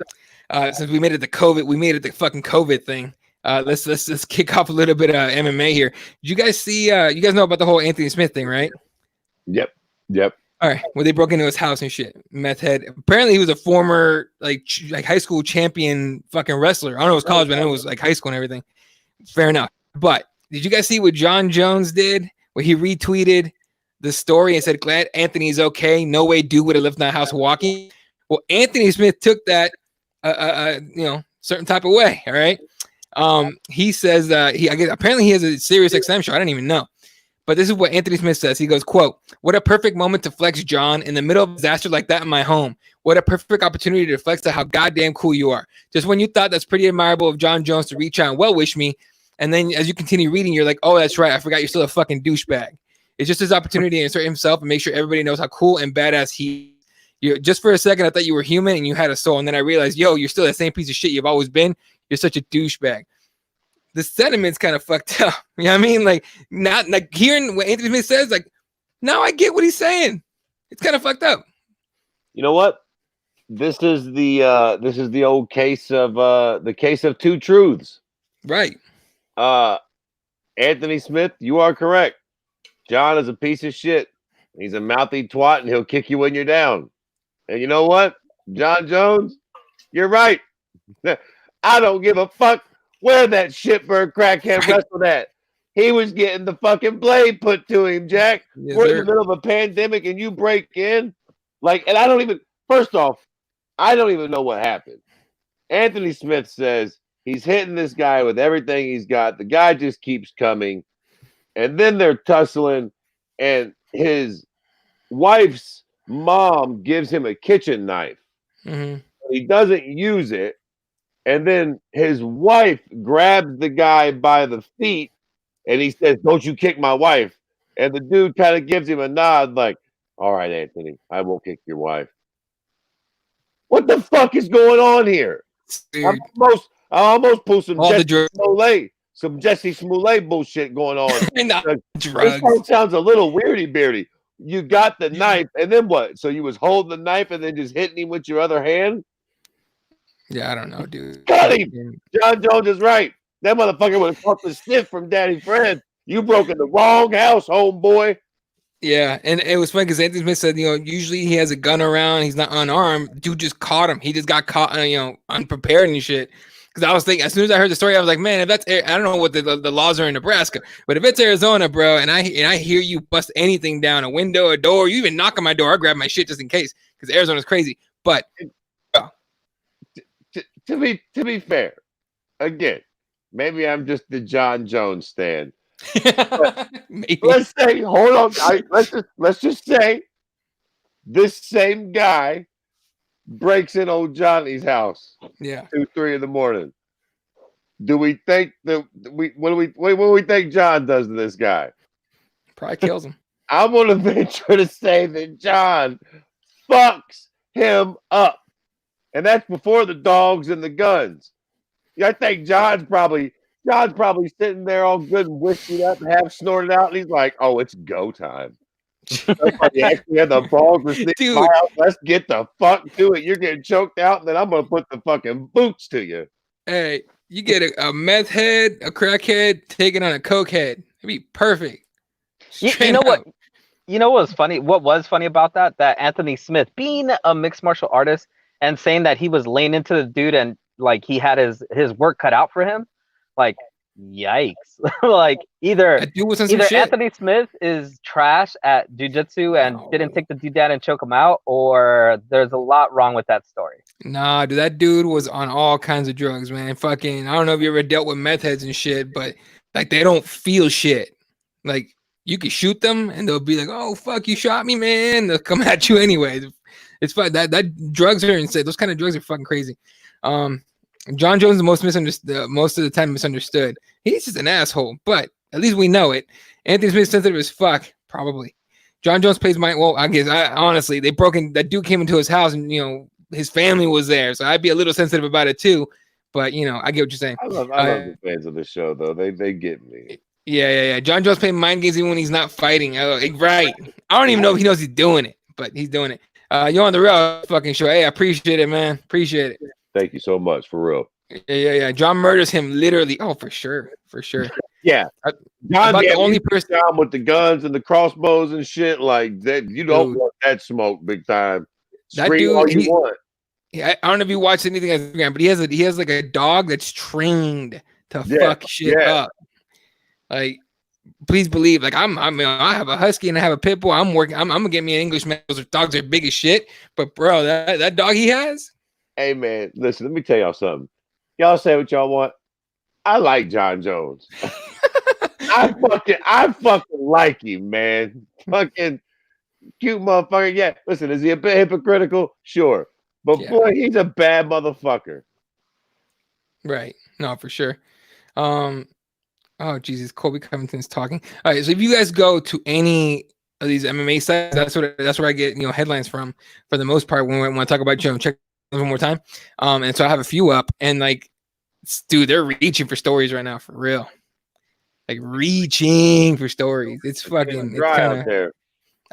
since we made it the fucking COVID thing. Let's kick off a little bit of MMA here. Did you guys see? You guys know about the whole Anthony Smith thing, right? Yep. All right. Well, they broke into his house and shit. Meth head. Apparently, he was a former like high school champion fucking wrestler. I don't know if it was college, but I know it was like high school and everything. Fair enough. But did you guys see what John Jones did? Where he retweeted the story and said, "Glad Anthony's okay. No way, dude would have left that house walking." Well, Anthony Smith took that, certain type of way. All right. He says apparently he has a Sirius XM show. I didn't even know. But this is what Anthony Smith says. He goes, quote, "What a perfect moment to flex, John, in the middle of a disaster like that in my home. What a perfect opportunity to flex to how goddamn cool you are. Just when you thought that's pretty admirable of John Jones to reach out and well-wish me, and then as you continue reading, you're like, oh, that's right. I forgot you're still a fucking douchebag. It's just his opportunity to insert himself and make sure everybody knows how cool and badass he is. Just for a second, I thought you were human and you had a soul. And then I realized, yo, you're still that same piece of shit you've always been. You're such a douchebag." The sentiment's kind of fucked up. You know what I mean? Like, not like hearing what Anthony Smith says, like, now I get what he's saying. It's kind of fucked up. You know what? This is the old case of the case of two truths. Right. Anthony Smith, you are correct. John is a piece of shit. He's a mouthy twat, and he'll kick you when you're down. And you know what? John Jones, you're right. I don't give a fuck where that shitbird crackhead wrestled at. He was getting the fucking blade put to him, Jack. Yes, We're sir. in the middle of a pandemic and you break in. Like, and I don't even, first off, I don't even know what happened. Anthony Smith says he's hitting this guy with everything he's got. The guy just keeps coming. And then they're tussling, and his wife's mom gives him a kitchen knife. Mm-hmm. He doesn't use it. And then his wife grabs the guy by the feet and he says, "Don't you kick my wife." And the dude kind of gives him a nod, like, "All right, Anthony, I won't kick your wife." What the fuck is going on here? I almost pulled some Jesse Smollett bullshit going on. This whole sounds a little weirdy beardy. You got the knife, and then what? So you was holding the knife and then just hitting him with your other hand? Yeah, I don't know, dude. Cut him. John Jones is right. That motherfucker would have caught the stiff from Daddy Fred. You broke in the wrong house, homeboy. Yeah, and it was funny because Anthony Smith said, usually he has a gun around, he's not unarmed. Dude just caught him. He just got caught, unprepared and shit. Because I was thinking, as soon as I heard the story, I was like, man, if that's, I don't know what the laws are in Nebraska, but if it's Arizona, bro, and I hear you bust anything down, a window, a door, you even knock on my door, I grab my shit just in case, because Arizona's crazy. But to be fair, again, maybe I'm just the John Jones stan. Let's say, hold on, let's just say this same guy breaks in old Johnny's house. Yeah, 2-3 in the morning. Do we think that what do we think John does to this guy? Probably kills him. I'm gonna venture to say that John fucks him up, and that's before the dogs and the guns. I think John's probably sitting there all good and whiskeyed up, half snorted out, and he's like, "Oh, it's go time." Somebody actually had the balls to sneak my house. Let's get the fuck to it. You're getting choked out, and then I'm gonna put the fucking boots to you. Hey, you get a meth head, a crack head, taking on a coke head. It'd be perfect. You know what? You know what was funny? What was funny about that? That Anthony Smith, being a mixed martial artist and saying that he was laying into the dude and like he had his work cut out for him, like yikes! Like either Anthony Smith is trash at jiu-jitsu and didn't take the dude down and choke him out, or there's a lot wrong with that story. Nah, dude, that dude was on all kinds of drugs, man. Fucking, I don't know if you ever dealt with meth heads and shit, but like they don't feel shit. Like you can shoot them and they'll be like, "Oh fuck, you shot me, man." They'll come at you anyway. It's fun. That drugs are insane. Those kind of drugs are fucking crazy. John Jones is most of the time misunderstood. He's just an asshole, but at least we know it. Anthony Smith's sensitive as fuck, probably. John Jones plays I guess honestly, that dude came into his house and his family was there, so I'd be a little sensitive about it too. But I get what you're saying. I love the fans of the show though. They get me. Yeah. John Jones playing mind games even when he's not fighting. Right. I don't even know if he knows he's doing it, but he's doing it. You're on the real fucking show. Hey, I appreciate it, man. Appreciate it. Thank you so much, for real. Yeah. John murders him literally. Oh, for sure. Yeah. John's the only person with the guns and the crossbows and shit like that. You don't want that smoke big time. Scream all you want. I don't know if you watched anything on Instagram, but he has like a dog that's trained to fuck shit up. Like, please believe. Like, I have a husky and I have a pit bull. I'm gonna get me an English man. Those dogs are big as shit. But bro, that dog he has. Hey man, listen. Let me tell y'all something. Y'all say what y'all want. I like John Jones. I fucking like him, man. Fucking cute motherfucker. Yeah. Listen, is he a bit hypocritical? Sure. But boy, he's a bad motherfucker. Right. No, for sure. Oh Jesus, Colby Covington's talking. All right, so if you guys go to any of these MMA sites, that's where I get headlines from for the most part when I talk about check one more time. And so I have a few up, and like, dude, they're reaching for stories right now for real. Like reaching for stories. It's fucking dry out there.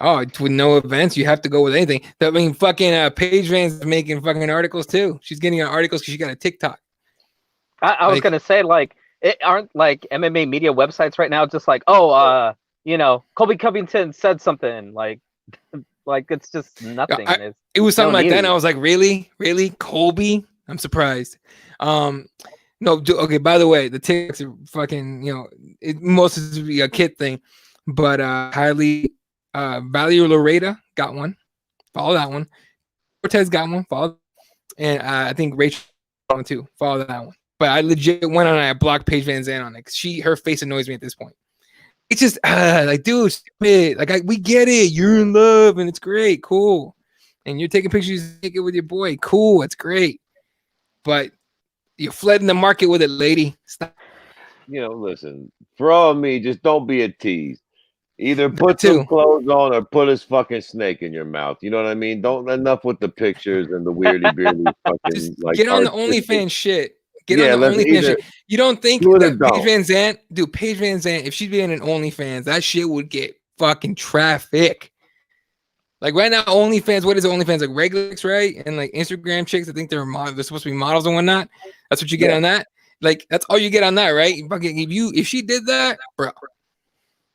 Oh, with no events, you have to go with anything. I mean, fucking Paige Van's making fucking articles too. She's getting articles because she got a TikTok. I was gonna say, like, aren't like MMA media websites right now just like, oh, Colby Covington said something like it's just nothing. It was something no like that, news. and I was like, really, Colby? I'm surprised. No, okay. By the way, the TikToks are fucking, it most is a kid thing, but highly, Valerie Loretta got one. Follow that one. Cortez got one. Follow, and I think Rachel got one too. Follow that one. But I legit went on and I blocked Paige Van Zandt on it because her face annoys me at this point. It's just like, dude, stupid. Like, we get it. You're in love and it's great, cool. And you're taking pictures, take it with your boy, cool. It's great. But you're flooding the market with it, lady. Stop. Listen. For all me, just don't be a tease. Either put some clothes on or put his fucking snake in your mouth. You know what I mean? Don't enough with the pictures and the weirdy beardy fucking just like. Get on the OnlyFans shit. Get on the OnlyFans shit. You don't think that Paige Van Zandt, dude, Paige Van Zandt, if she'd be in an OnlyFans, that shit would get fucking traffic. Like right now, OnlyFans, what is OnlyFans? Like regular chicks, right? And like Instagram chicks, I think they're supposed to be models and whatnot. That's what you get on that. Like that's all you get on that, right? If she did that, bro.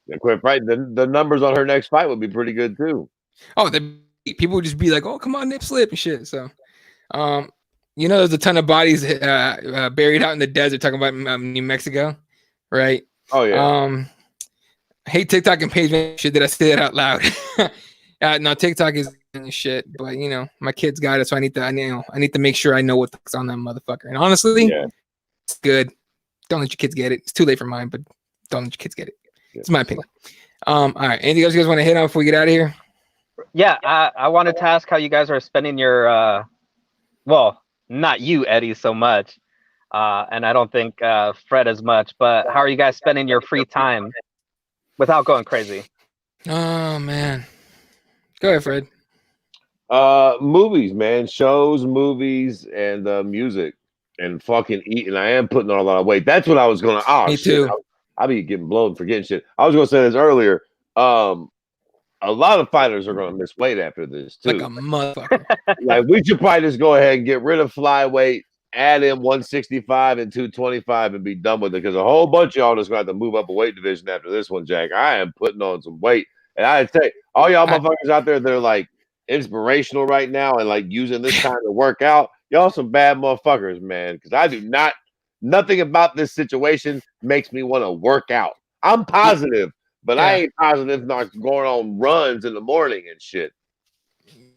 Yeah, quite right. The numbers on her next fight would be pretty good too. Oh, people would just be like, "Oh, come on, nip slip and shit." So, there's a ton of bodies buried out in the desert. Talking about New Mexico, right? Oh yeah. I hate TikTok and Paige Van shit. Did I say that out loud? No, TikTok is shit, but my kids got it, so I need to make sure I know what's on that motherfucker. And honestly, it's good. Don't let your kids get it. It's too late for mine, but don't let your kids get it. It's my opinion. All right. Anything else you guys want to hit on before we get out of here? Yeah, I wanted to ask how you guys are spending your well, not you, Eddie, so much. And I don't think Fred as much, but how are you guys spending your free time without going crazy? Oh man. Go ahead, Fred. Movies, man. Shows, movies, and music. And fucking eating. I am putting on a lot of weight. That's what I was gonna Me too. I be getting blown forgetting shit. I was gonna say this earlier. A lot of fighters are gonna miss weight after this too. Like a motherfucker. Like we should probably just go ahead and get rid of flyweight, add in 165 and 225 and be done with it. Because a whole bunch of y'all just gonna have to move up a weight division after this one, Jack. I am putting on some weight. And I tell you, all y'all motherfuckers out there, they're like inspirational right now and like using this time to work out. Y'all some bad motherfuckers, man. Because I do not. Nothing about this situation makes me want to work out. I'm positive, but I ain't positive not going on runs in the morning and shit.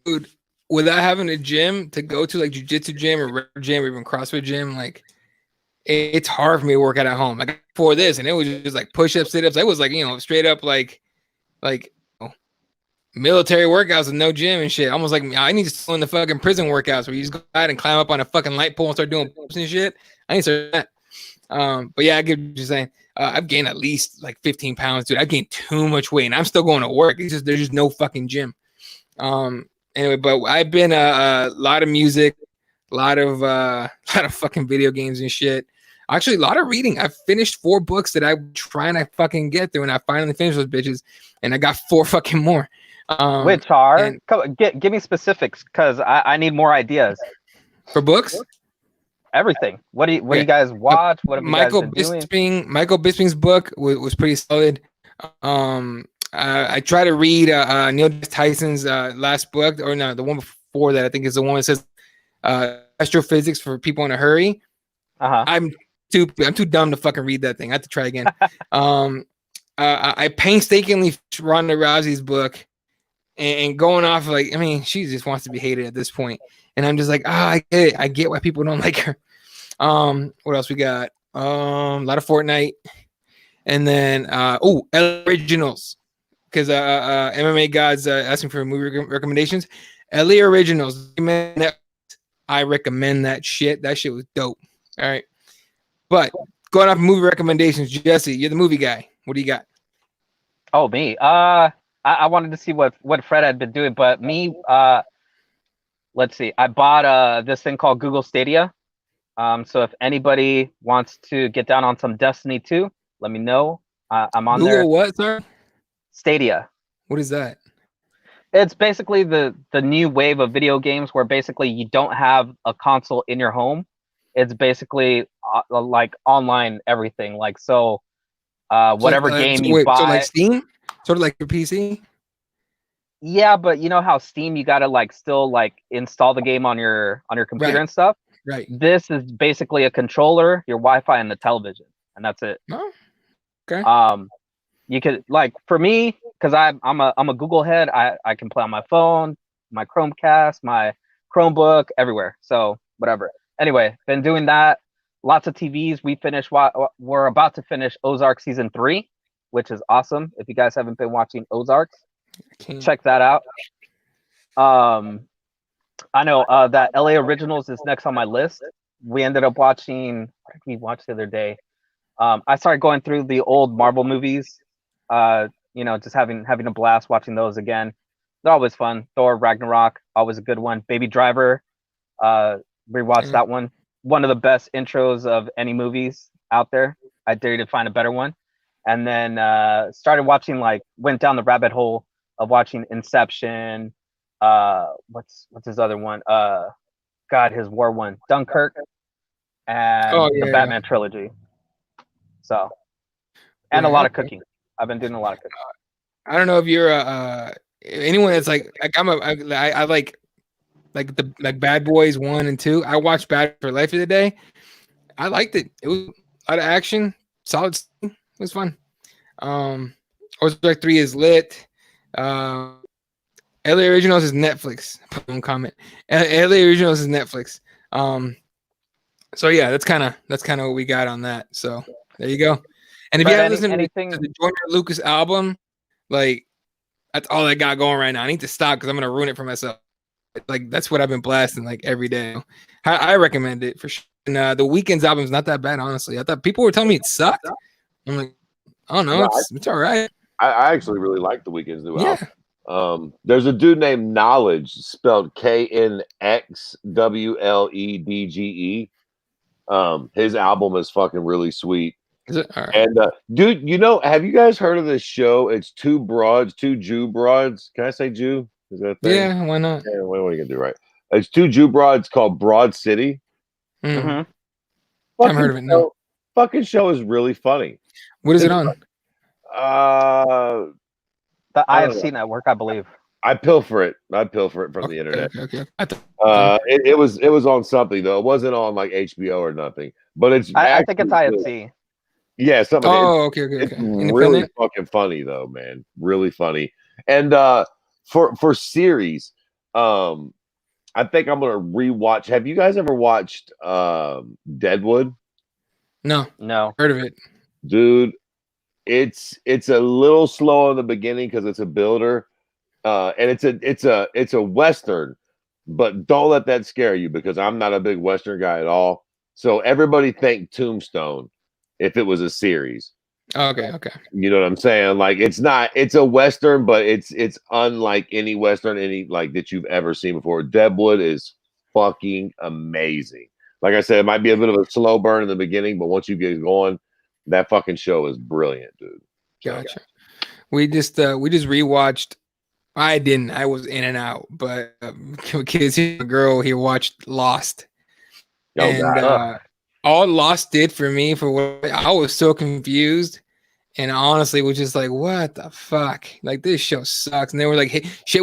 Dude, without having a gym to go to, like jiu-jitsu gym or gym or even CrossFit gym, like it's hard for me to work out at home. Like before this, and it was just like push-ups, sit-ups. It was like, straight up like military workouts with no gym and shit. Almost like I need to start in the fucking prison workouts where you just go out and climb up on a fucking light pole and start doing push-ups and shit. I need to start that. But yeah, I get what you're saying. I've gained at least like 15 pounds, dude. I've gained too much weight and I'm still going to work. It's just, there's just no fucking gym. Anyway, but I've been a lot of music, a lot of fucking video games and shit. Actually, a lot of reading. I've finished 4 books that I'm trying to fucking get through, and I finally finished those bitches, and I got 4 fucking more. Which are? Give me specifics, because I need more ideas. For books? Everything. What do you guys watch? What have you guys been doing? Michael Bisping's book was pretty solid. I try to read Neil deGrasse Tyson's last book, or no, the one before that. I think is the one that says astrophysics for people in a hurry. I'm too dumb to fucking read that thing. I have to try again. I painstakingly Ronda Rousey's book and going off like, I mean, she just wants to be hated at this point. And I'm just like, I get it. I get why people don't like her. What else we got? A lot of Fortnite. And then Originals. Because MMA God's asking for movie recommendations. LA Originals. I recommend that shit. That shit was dope. All right. But going off movie recommendations, Jesse, you're the movie guy. What do you got? Oh, me. I wanted to see what Fred had been doing, but me, let's see. I bought this thing called Google Stadia. So if anybody wants to get down on some Destiny 2, let me know. I'm on there. Google what, sir? Stadia. What is that? It's basically the new wave of video games where basically you don't have a console in your home. It's basically like online everything. Like so, whatever game you buy. So like Steam, sort of like your PC. Yeah, but you know how Steam, you gotta like still like install the game on your computer Right. and stuff. Right. This is basically a controller, your Wi-Fi, and the television, and that's it. Oh, okay. You could like for me, because I'm a Google head. I can play on my phone, my Chromecast, my Chromebook, everywhere. So whatever. Anyway, been doing that. Lots of TVs. We're about to finish Ozark season 3, which is awesome. If you guys haven't been watching Ozark, check that out. I know that LA Originals is next on my list. We ended up watching. What did we watch the other day? I started going through the old Marvel movies. Just having a blast watching those again. They're always fun. Thor Ragnarok, always a good one. Baby Driver, rewatched that one. One of the best intros of any movies out there. I dare you to find a better one. And then started watching, went down the rabbit hole of watching Inception. What's his other one? His war one, Dunkirk, and the Batman trilogy. So, and a lot of cooking. I've been doing a lot of cooking. I don't know if you're anyone that's like I like Bad Boys 1 and 2. I watched Bad for Life of the Day. I liked it. It was a lot of action, solid. It was fun. Ozark 3 is lit. LA Originals is Netflix. Put comment. LA Originals is Netflix. So yeah, that's kind of what we got on that. So there you go. And if you haven't listened to the Jordan Lucas album, that's all I got going right now. I need to stop because I'm gonna ruin it for myself. That's what I've been blasting every day. I recommend it for sure. And the Weeknd's album is not that bad, honestly. I thought people were telling me it sucked. I'm like, I don't know, it's all right. I actually really like the Weeknd's new album. There's a dude named Knowledge, spelled KNXWLEDGE. His album is fucking really sweet. Is it? All right. And dude, have you guys heard of this show? It's two Jew broads. Can I say Jew? Is that a thing? Yeah, why not? Yeah, what are you gonna do, right? It's two Jew broads called Broad City. Mm-hmm. I've heard of it. No. Fucking show is really funny. What is it on? The IFC network, I believe. I pilfer it from the internet. Okay. It was on something though. It wasn't on HBO or nothing. But it's I think it's IFC. Yeah, something. Okay. It's really fucking funny though, man. Really funny. And for series, I think I'm gonna rewatch. Have you guys ever watched Deadwood? No. Heard of it, dude. It's a little slow in the beginning because it's a builder, and it's a Western. But don't let that scare you because I'm not a big Western guy at all. So everybody think Tombstone if it was a series. Okay. You know what I'm saying? It's a Western, but it's unlike any Western that you've ever seen before. Deadwood is fucking amazing. Like I said, it might be a bit of a slow burn in the beginning, but once you get going, that fucking show is brilliant, dude. Gotcha. We just rewatched. I didn't. I was in and out, but kids, a girl here watched Lost, all Lost did for me I was so confused, and honestly was just like, what the fuck? This show sucks. And they were like, hey, shit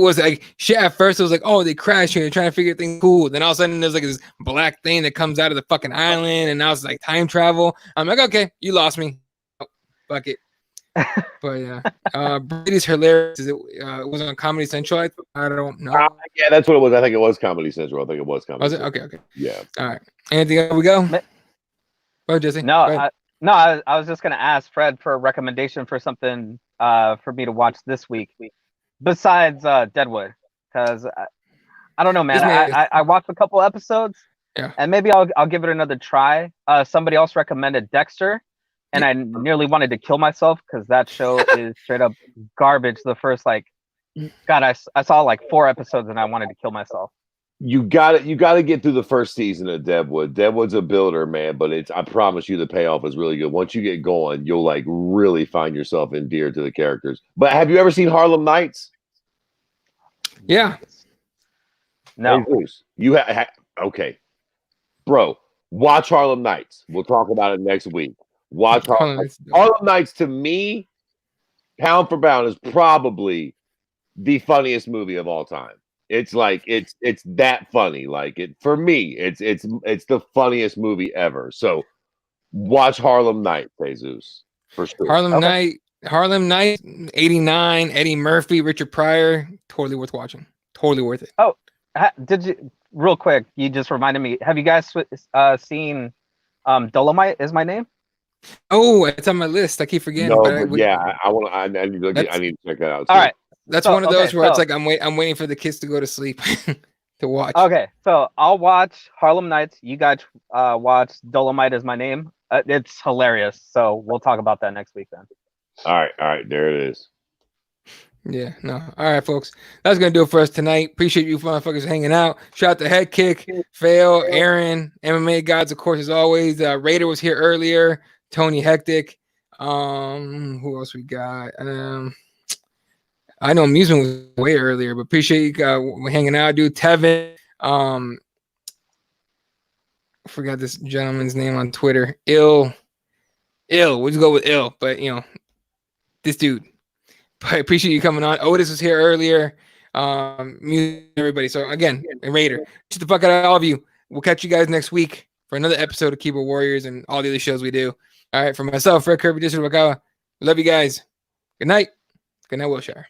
at first it was like, oh, they crashed here, they're trying to figure things cool. Then all of a sudden there's this black thing that comes out of the fucking island, and now it's time travel. I'm like, okay, you lost me. Oh, fuck it. But yeah, Brady's hilarious. It was on Comedy Central. I don't know. Yeah, that's what it was. I think it was Comedy Central. Was it? Okay. Yeah. All right. Anything else we go? Oh, Jesse. No, I was just gonna ask Fred for a recommendation for something for me to watch this week besides Deadwood, because I don't know, man. I watched a couple episodes, and maybe I'll give it another try. Somebody else recommended Dexter. And I nearly wanted to kill myself because that show is straight up garbage. The first I saw 4 episodes and I wanted to kill myself. You got to get through the first season of Deadwood. Deadwood's a builder, man, but I promise you the payoff is really good. Once you get going, you'll really find yourself endeared to the characters. But have you ever seen Harlem Nights? Yeah. No. You okay, bro? Watch Harlem Nights. We'll talk about it next week. Watch Harlem Nights. Harlem Nights, to me, pound for pound, is probably the funniest movie of all time. It's like it's that funny. Like it for me, it's the funniest movie ever. So watch Harlem Night, Jesus, for sure. Harlem Night, 89, Eddie Murphy, Richard Pryor, totally worth watching. Totally worth it. Oh, did you real quick? You just reminded me. Have you guys seen Dolomite Is My Name? Oh, it's on my list. I keep forgetting. No, but I need to check that out too. All right. That's one of those where it's like I'm waiting for the kids to go to sleep to watch. Okay, so I'll watch Harlem Nights. You guys watch Dolomite Is My Name. It's hilarious. So we'll talk about that next week then. All right, there it is. Yeah, no. All right, folks. That's going to do it for us tonight. Appreciate you motherfuckers hanging out. Shout out to Head Kick, Fail, Aaron, MMA Gods, of course, as always. Raider was here earlier. Tony Hectic. Who else we got? I know Amusement was way earlier, but appreciate you hanging out, dude. Tevin. I forgot this gentleman's name on Twitter. Ill. We'll just go with Ill, but, this dude. But I appreciate you coming on. Otis was here earlier. Everybody. So again, Raider, just the fuck out of all of you. We'll catch you guys next week for another episode of Keyboard Warriors and all the other shows we do. All right, for myself, Fred Kirby, District Wakawa. Love you guys. Good night. Good night, Wilshire.